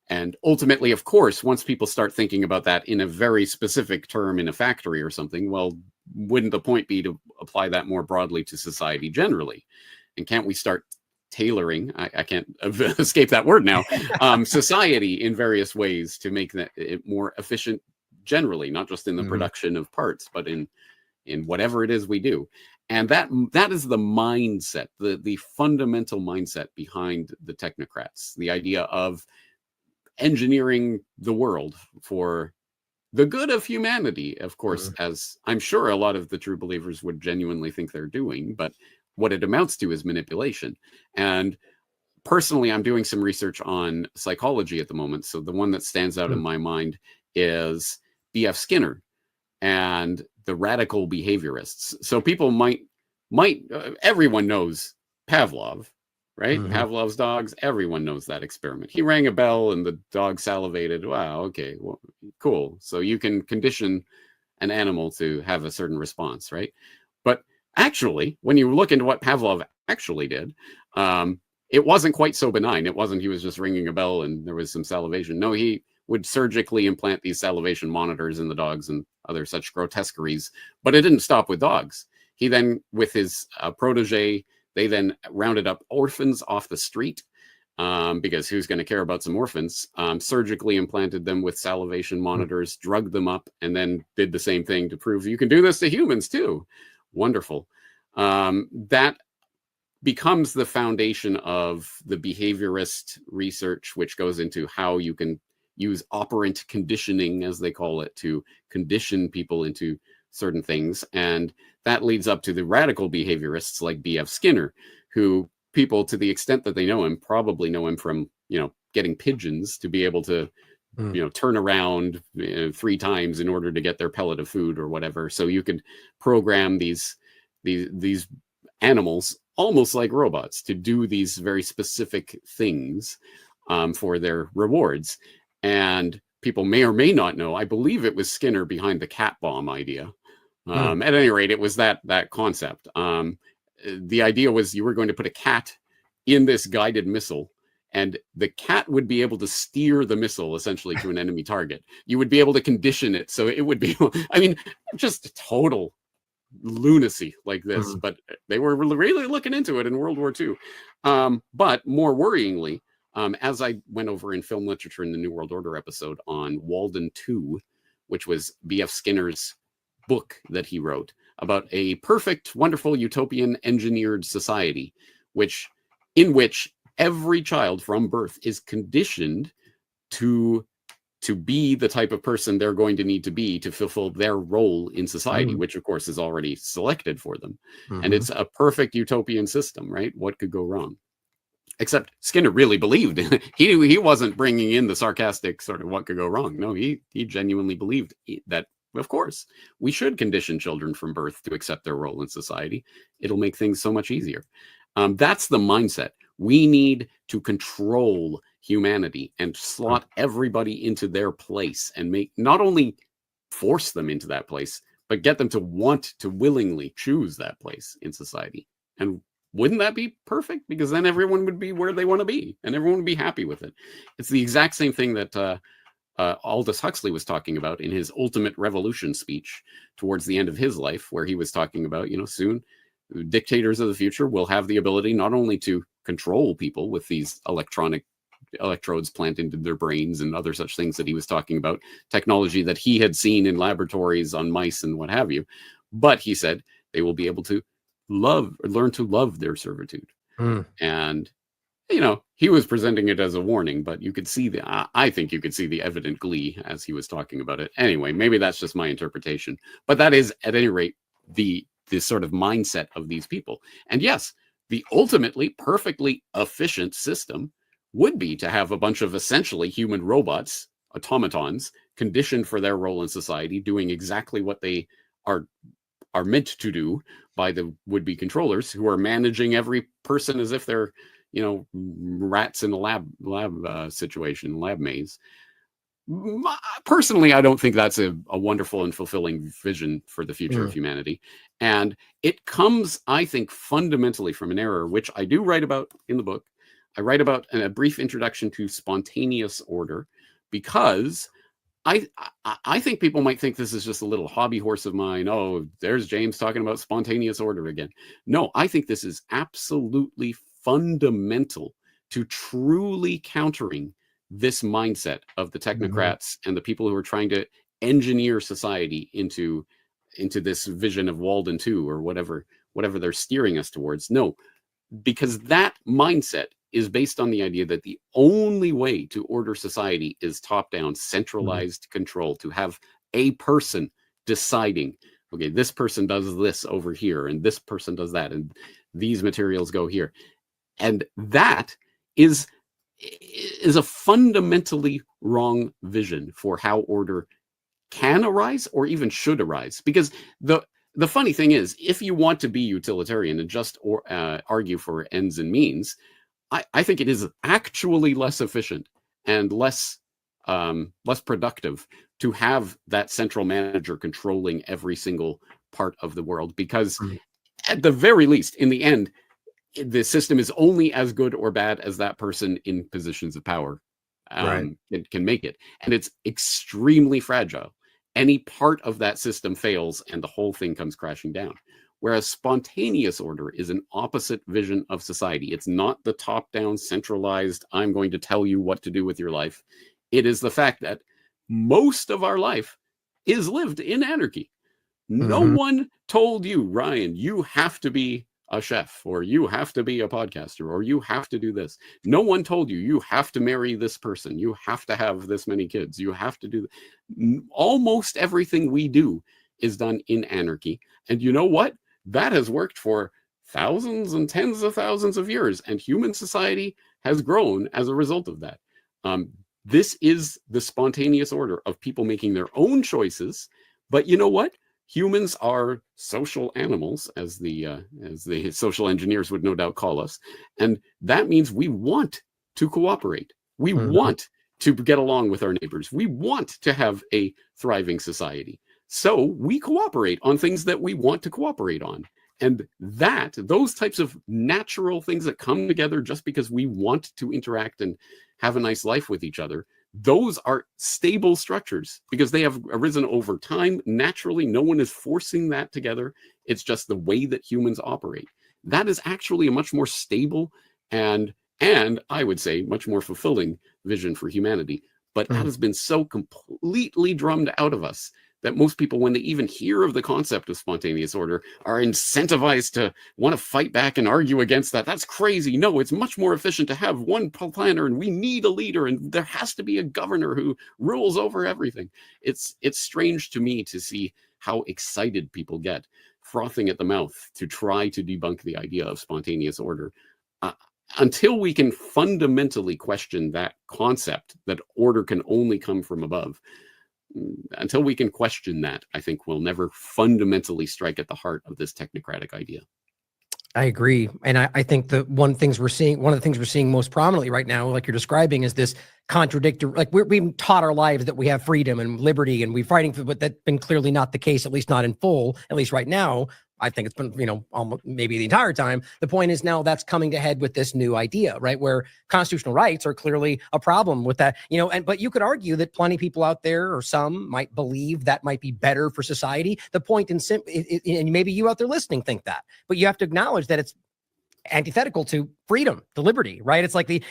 And ultimately, of course, once people start thinking about that in a very specific term in a factory or something, well, wouldn't the point be to apply that more broadly to society generally? And can't we start tailoring, I can't escape that word now, society in various ways to make it more efficient generally, not just in the production of parts, but in whatever it is we do. And that is the mindset, the fundamental mindset behind the technocrats, the idea of engineering the world for the good of humanity, of course, as I'm sure a lot of the true believers would genuinely think they're doing, but what it amounts to is manipulation. And personally, I'm doing some research on psychology at the moment. So the one that stands out in my mind is B.F. Skinner and the radical behaviorists. So people might everyone knows Pavlov, right? Pavlov's dogs, everyone knows that experiment. He rang a bell and the dog salivated. Wow, okay, well, cool. So you can condition an animal to have a certain response, right? But actually, when you look into what Pavlov actually did, it wasn't quite so benign. It wasn't he was just ringing a bell and there was some salivation. No, he would surgically implant these salivation monitors in the dogs and other such grotesqueries. But it didn't stop with dogs. He then, with his protege, they then rounded up orphans off the street because who's going to care about some orphans? Surgically implanted them with salivation monitors, drugged them up, and then did the same thing to prove you can do this to humans too. Wonderful. That becomes the foundation of the behaviorist research, which goes into how you can use operant conditioning, as they call it, to condition people into certain things. And that leads up to the radical behaviorists like B.F. Skinner, who people, to the extent that they know him, probably know him from, getting pigeons to be able to, turn around 3 times in order to get their pellet of food or whatever. So you could program these animals almost like robots to do these very specific things for their rewards. And people may or may not know, I believe it was Skinner behind the cat bomb idea. At any rate, it was that concept. The idea was you were going to put a cat in this guided missile, and the cat would be able to steer the missile essentially to an enemy target. You would be able to condition it so it would be, just total lunacy like this. But they were really looking into it in World War II. But more worryingly, as I went over in film literature in the New World Order episode on Walden 2, which was B.F. Skinner's book that he wrote about a perfect, wonderful, utopian engineered society, in which every child from birth is conditioned to be the type of person they're going to need to be to fulfill their role in society, which of course is already selected for them. And it's a perfect utopian system, right? What could go wrong? Except Skinner really believed he wasn't bringing in the sarcastic sort of what could go wrong. No, he genuinely believed that, of course, we should condition children from birth to accept their role in society. It'll make things so much easier. That's the mindset. We need to control humanity and slot everybody into their place and not only force them into that place, but get them to want to willingly choose that place in society. And wouldn't that be perfect? Because then everyone would be where they want to be and everyone would be happy with it. It's the exact same thing that Aldous Huxley was talking about in his Ultimate Revolution speech towards the end of his life, where he was talking about, soon dictators of the future will have the ability not only to control people with these electronic electrodes planted into their brains and other such things that he was talking about, technology that he had seen in laboratories on mice and what have you. But he said they will be able to learn to love their servitude. And, he was presenting it as a warning, but you could see I think you could see the evident glee as he was talking about it. Anyway, maybe that's just my interpretation, but that is at any rate the sort of mindset of these people. And yes, the ultimately perfectly efficient system would be to have a bunch of essentially human robots, automatons, conditioned for their role in society, doing exactly what they are meant to do by the would-be controllers, who are managing every person as if they're, rats in a lab situation, lab maze. Personally, I don't think that's a wonderful and fulfilling vision for the future of humanity. And it comes, I think, fundamentally from an error, which I do write about in the book. I write about in a brief introduction to spontaneous order, because I think people might think this is just a little hobby horse of mine. Oh, there's James talking about spontaneous order again. No, I think this is absolutely fundamental to truly countering this mindset of the technocrats and the people who are trying to engineer society into this vision of Walden 2 or whatever they're steering us towards. No, because that mindset is based on the idea that the only way to order society is top-down, centralized control, to have a person deciding, okay, this person does this over here, and this person does that, and these materials go here. And that is a fundamentally wrong vision for how order can arise or even should arise. Because the funny thing is, if you want to be utilitarian and just argue for ends and means, I think it is actually less efficient and less productive to have that central manager controlling every single part of the world, because at the very least, in the end, the system is only as good or bad as that person in positions of power it can make it. And it's extremely fragile. Any part of that system fails and the whole thing comes crashing down. Whereas spontaneous order is an opposite vision of society. It's not the top-down, centralized, I'm going to tell you what to do with your life. It is the fact that most of our life is lived in anarchy. No one told you, Ryan, you have to be a chef, or you have to be a podcaster, or you have to do this. No one told you, you have to marry this person, you have to have this many kids, you have to do. Almost everything we do is done in anarchy. And you know what? That has worked for thousands and tens of thousands of years, and human society has grown as a result of that. This is the spontaneous order of people making their own choices. But you know what? Humans are social animals, as the social engineers would no doubt call us. And that means we want to cooperate. We want to get along with our neighbors. We want to have a thriving society. So we cooperate on things that we want to cooperate on. And those types of natural things that come together just because we want to interact and have a nice life with each other, those are stable structures because they have arisen over time. Naturally, no one is forcing that together. It's just the way that humans operate. That is actually a much more stable and I would say much more fulfilling vision for humanity. But that has been so completely drummed out of us that most people, when they even hear of the concept of spontaneous order, are incentivized to want to fight back and argue against that. That's crazy. No, it's much more efficient to have one planner, and we need a leader, and there has to be a governor who rules over everything. It's strange to me to see how excited people get, frothing at the mouth to try to debunk the idea of spontaneous order. Until we can fundamentally question that concept, that order can only come from above, until we can question that, I think we'll never fundamentally strike at the heart of this technocratic idea.
I agree. And I think one of the things we're seeing most prominently right now, like you're describing, is this contradictory, like we've been taught our lives that we have freedom and liberty and we're fighting for, but that's been clearly not the case, at least not in full, at least right now. I think it's been, almost maybe the entire time. The point is now that's coming to head with this new idea, right? Where constitutional rights are clearly a problem with that, but you could argue that plenty of people out there, or some, might believe that might be better for society. The point and maybe you out there listening think that, but you have to acknowledge that antithetical to freedom, to liberty, right? It's like the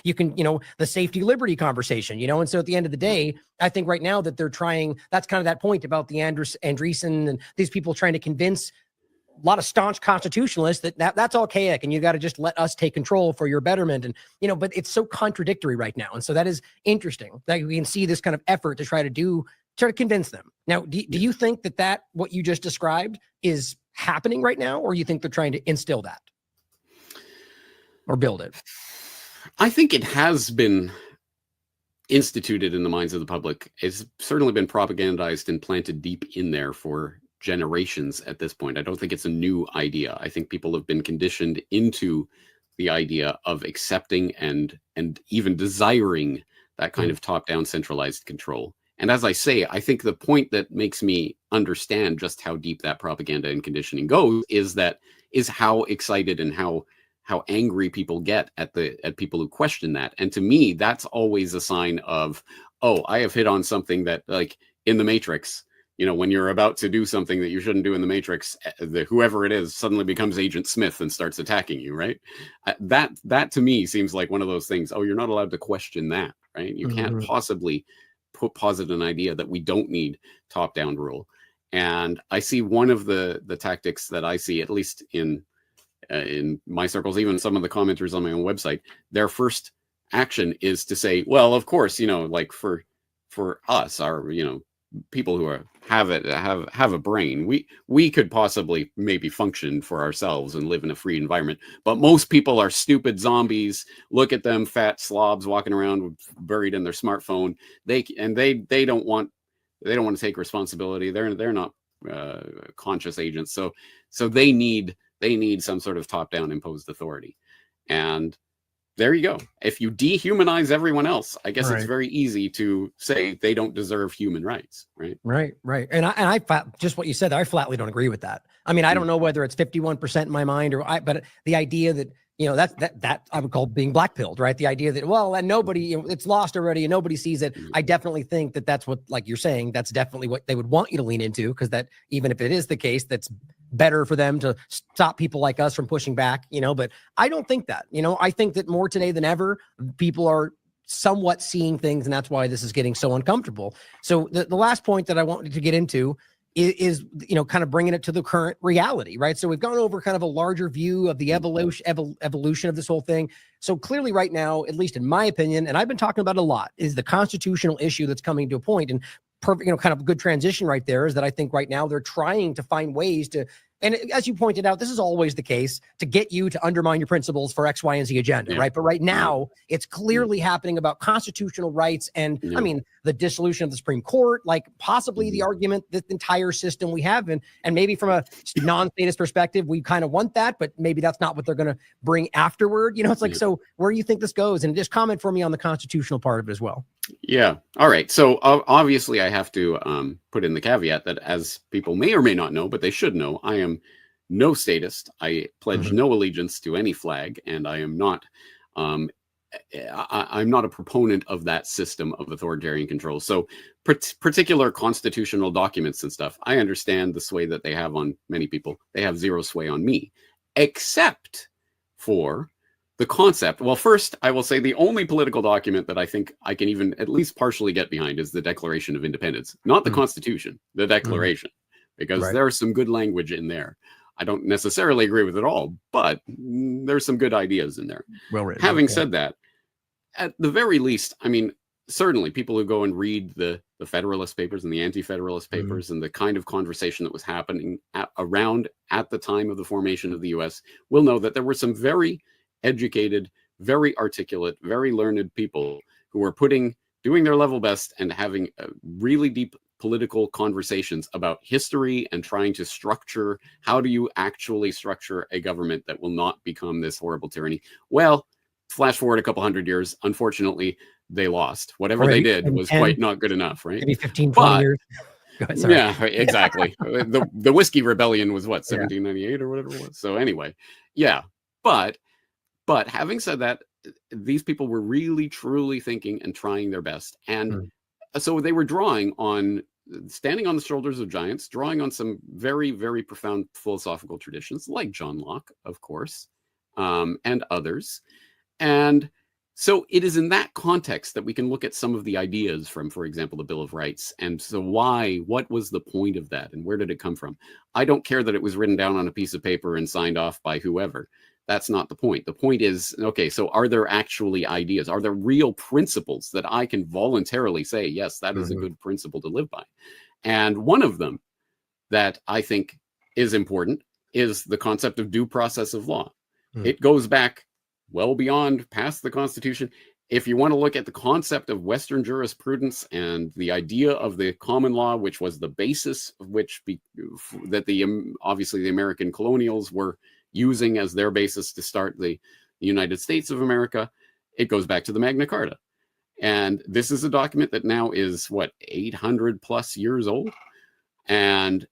safety liberty conversation, and so at the end of the day, I think right now that they're trying, that's kind of that point about the Andreessen and these people trying to convince a lot of staunch constitutionalists that's archaic and you got to just let us take control for your betterment. And, but it's so contradictory right now. And so that is interesting that we can see this kind of effort to try to convince them. Now, do you think that what you just described is happening right now, or you think they're trying to instill that or build it?
I think it has been instituted in the minds of the public. It's certainly been propagandized and planted deep in there for generations at this point. I don't think it's a new idea. I think people have been conditioned into the idea of accepting and even desiring that kind of top-down centralized control. And as I say, I think the point that makes me understand just how deep that propaganda and conditioning goes is how excited and how angry people get at people who question that. And to me, that's always a sign of, oh, I have hit on something that, like in the Matrix, when you're about to do something that you shouldn't do in the Matrix, whoever it is suddenly becomes Agent Smith and starts attacking you, right? That to me seems like one of those things. Oh, you're not allowed to question that, right? You can't possibly posit an idea that we don't need top-down rule. And I see one of the tactics that I see, at least in my circles, even some of the commenters on my own website, their first action is to say, well, of course, like for us, our people who have a brain, we could possibly maybe function for ourselves and live in a free environment, but most people are stupid zombies. Look at them, fat slobs walking around buried in their smartphone. They don't want to take responsibility. They're not conscious agents, so they need some sort of top-down imposed authority. And there you go. If you dehumanize everyone else, I guess it's very easy to say they don't deserve human rights, right?
Right. And I just what you said, I flatly don't agree with that. I mean, I don't know whether it's 51% in my mind but the idea that, that I would call being blackpilled, right? The idea that, well, and nobody, it's lost already and nobody sees it. I definitely think that's what, like you're saying, that's definitely what they would want you to lean into, because that, even if it is the case, that's better for them to stop people like us from pushing back, but I don't think that, I think that more today than ever, people are somewhat seeing things, and that's why this is getting so uncomfortable. So the last point that I wanted to get into is kind of bringing it to the current reality, right? So we've gone over kind of a larger view of the evolution of this whole thing. So clearly right now, at least in my opinion, and I've been talking about it a lot, is the constitutional issue that's coming to a point. And perfect, kind of a good transition right there is that I think right now they're trying to find ways to, and as you pointed out, this is always the case, to get you to undermine your principles for X, Y, and Z agenda, right? But right now, it's clearly happening about constitutional rights and, I mean, the dissolution of the Supreme Court, like possibly the argument that the entire system we have, and maybe from a non-statist perspective, we kind of want that, but maybe that's not what they're going to bring afterward. It's like, so where do you think this goes? And just comment for me on the constitutional part of it as well.
Yeah. All right. So obviously I have to put in the caveat that, as people may or may not know, but they should know, I am no statist. I pledge no allegiance to any flag, and I am not I'm not a proponent of that system of authoritarian control. So particular constitutional documents and stuff, I understand the sway that they have on many people. They have zero sway on me, except for the concept. Well, first, I will say the only political document that I think I can even at least partially get behind is the Declaration of Independence, not the Constitution, the Declaration, because there's some good language in there. I don't necessarily agree with it all, but there's some good ideas in there. Well written. Having said that, at the very least, I mean, certainly people who go and read the Federalist Papers and the Anti-Federalist Papers and the kind of conversation that was happening around at the time of the formation of the U.S. will know that there were some very educated, very articulate, very learned people who were doing their level best and having really deep political conversations about history and trying to structure, how do you actually structure a government that will not become this horrible tyranny? Well, flash forward a couple hundred years, unfortunately, they lost. Whatever they did was quite not good enough, right?
Maybe 15, 20 years. Go ahead, sorry.
Yeah, exactly. The Whiskey Rebellion was what, 1798 or whatever it was? So anyway, yeah. But having said that, these people were really, truly thinking and trying their best. And so they were standing on the shoulders of giants, drawing on some very, very profound philosophical traditions, like John Locke, of course, and others. And so it is in that context that we can look at some of the ideas from, for example, the Bill of Rights. And so what was the point of that? And where did it come from? I don't care that it was written down on a piece of paper and signed off by whoever. That's not the point. The point is, okay, so are there actually ideas? Are there real principles that I can voluntarily say, yes, that is a good principle to live by? And one of them that I think is important is the concept of due process of law. It goes back well beyond past the Constitution. If you want to look at the concept of Western jurisprudence and the idea of the common law, which was the basis of which obviously the American colonials were using as their basis to start the United States of America, it goes back to the Magna Carta. And this is a document that now is, 800 plus years old, and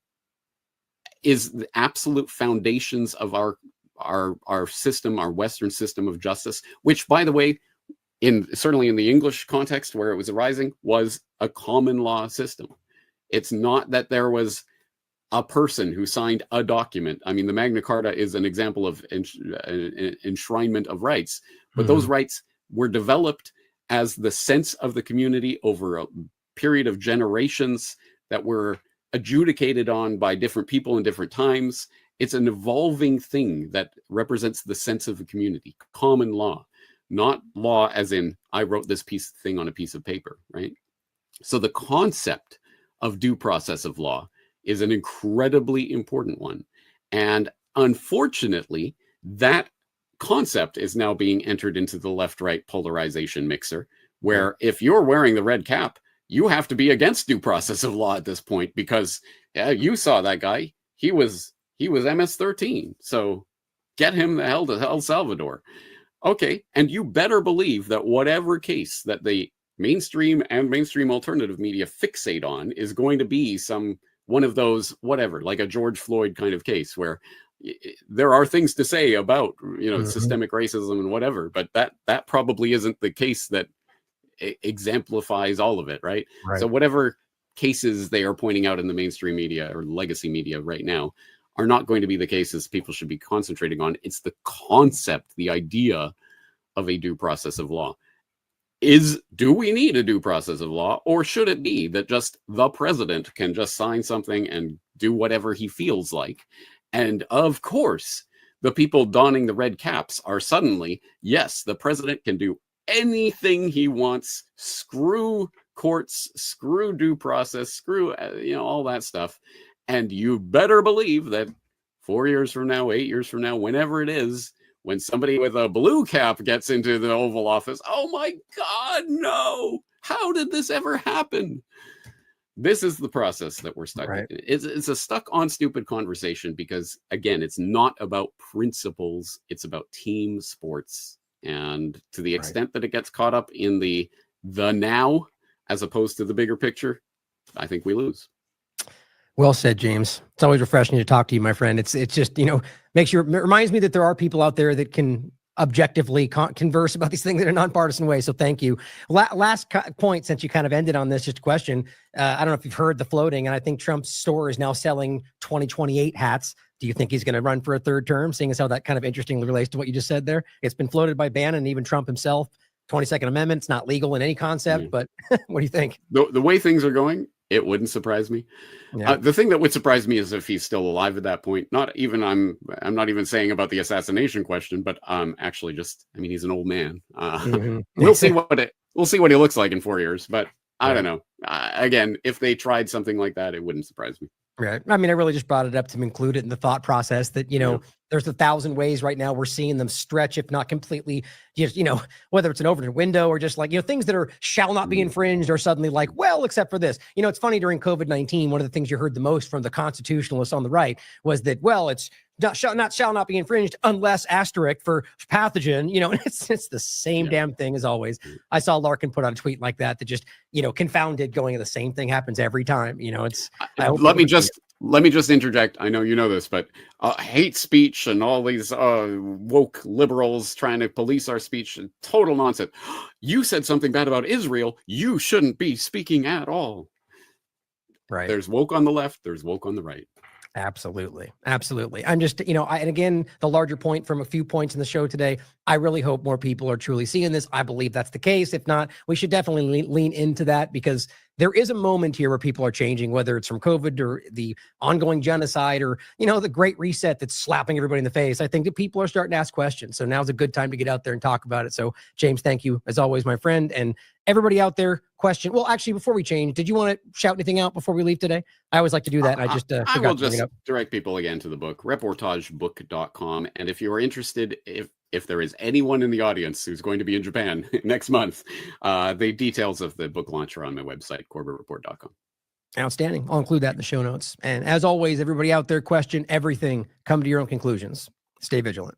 is the absolute foundations of our system, our Western system of justice, which, by the way, certainly in the English context where it was arising, was a common law system. It's not that there was a person who signed a document. I mean, the Magna Carta is an example of enshrinement of rights, but those rights were developed as the sense of the community over a period of generations that were adjudicated on by different people in different times. It's an evolving thing that represents the sense of the community, common law, not law as in I wrote this thing on a piece of paper, right? So the concept of due process of law is an incredibly important one. And unfortunately, that concept is now being entered into the left-right polarization mixer, where if you're wearing the red cap, you have to be against due process of law at this point, because you saw that guy. He was MS-13. So get him the hell to El Salvador. Okay. And you better believe that whatever case that the mainstream and mainstream alternative media fixate on is going to be one of those, whatever, like a George Floyd kind of case where there are things to say about, systemic racism and whatever, but that probably isn't the case that exemplifies all of it, right? So whatever cases they are pointing out in the mainstream media or legacy media right now are not going to be the cases people should be concentrating on. It's the concept, the idea of a due process of law. Do we need a due process of law, or should it be that just the president can just sign something and do whatever he feels like? And of course, the people donning the red caps are suddenly, yes, the president can do anything he wants. Screw courts, screw due process, screw, all that stuff. And you better believe that 4 years from now, 8 years from now, whenever it is, when somebody with a blue cap gets into the Oval Office, oh my God, no! How did this ever happen? This is the process that we're stuck in. It's a stuck on stupid conversation because, again, it's not about principles. It's about team sports. And to the extent that it gets caught up in the now, as opposed to the bigger picture, I think we lose.
Well said, James. It's always refreshing to talk to you, my friend. It's just, it reminds me that there are people out there that can objectively converse about these things in a nonpartisan way. So thank you. Last point, since you kind of ended on this, just a question. I don't know if you've heard the floating, and I think Trump's store is now selling 2028 hats. Do you think he's going to run for a third term, seeing as how that kind of interestingly relates to what you just said there? It's been floated by Bannon and even Trump himself. 22nd Amendment, it's not legal in any concept, but what do you think?
The way things are going, it wouldn't surprise me. Yeah. The thing that would surprise me is if he's still alive at that point. I'm not even saying about the assassination question, but actually just, he's an old man. We'll see what he looks like in 4 years, but I don't know. Again, if they tried something like that, it wouldn't surprise me.
Right. I really just brought it up to include it in the thought process that, there's 1,000 ways right now we're seeing them stretch, if not completely, just, whether it's an over window or just like, things that shall not be infringed are suddenly like, well, except for this. It's funny, during COVID-19, one of the things you heard the most from the constitutionalists on the right was that, well, it's shall not be infringed unless asterisk for pathogen, it's the same damn thing as always. I saw Larkin put out a tweet like that just, confounded, going, the same thing happens every time.
Let me just interject. I know you know this, but hate speech and all these woke liberals trying to police our speech, total nonsense. You said something bad about Israel. You shouldn't be speaking at all.
Right.
There's woke on the left. There's woke on the right.
Absolutely. Absolutely. I'm just, and again, the larger point from a few points in the show today, I really hope more people are truly seeing this. I believe that's the case. If not, we should definitely lean into that, because there is a moment here where people are changing, whether it's from COVID or the ongoing genocide or, the great reset that's slapping everybody in the face. I think that people are starting to ask questions. So now's a good time to get out there and talk about it. So James, thank you as always, my friend. And everybody out there, question. Well, actually, before we change, did you want to shout anything out before we leave today? I always like to do that. And I just
I
forgot
will
to bring
just
it up.
direct people again to the book, reportagebook.com. And if you are interested, if there is anyone in the audience who's going to be in Japan next month, the details of the book launch are on my website, corbettreport.com.
Outstanding. I'll include that in the show notes. And as always, everybody out there, question everything. Come to your own conclusions. Stay vigilant.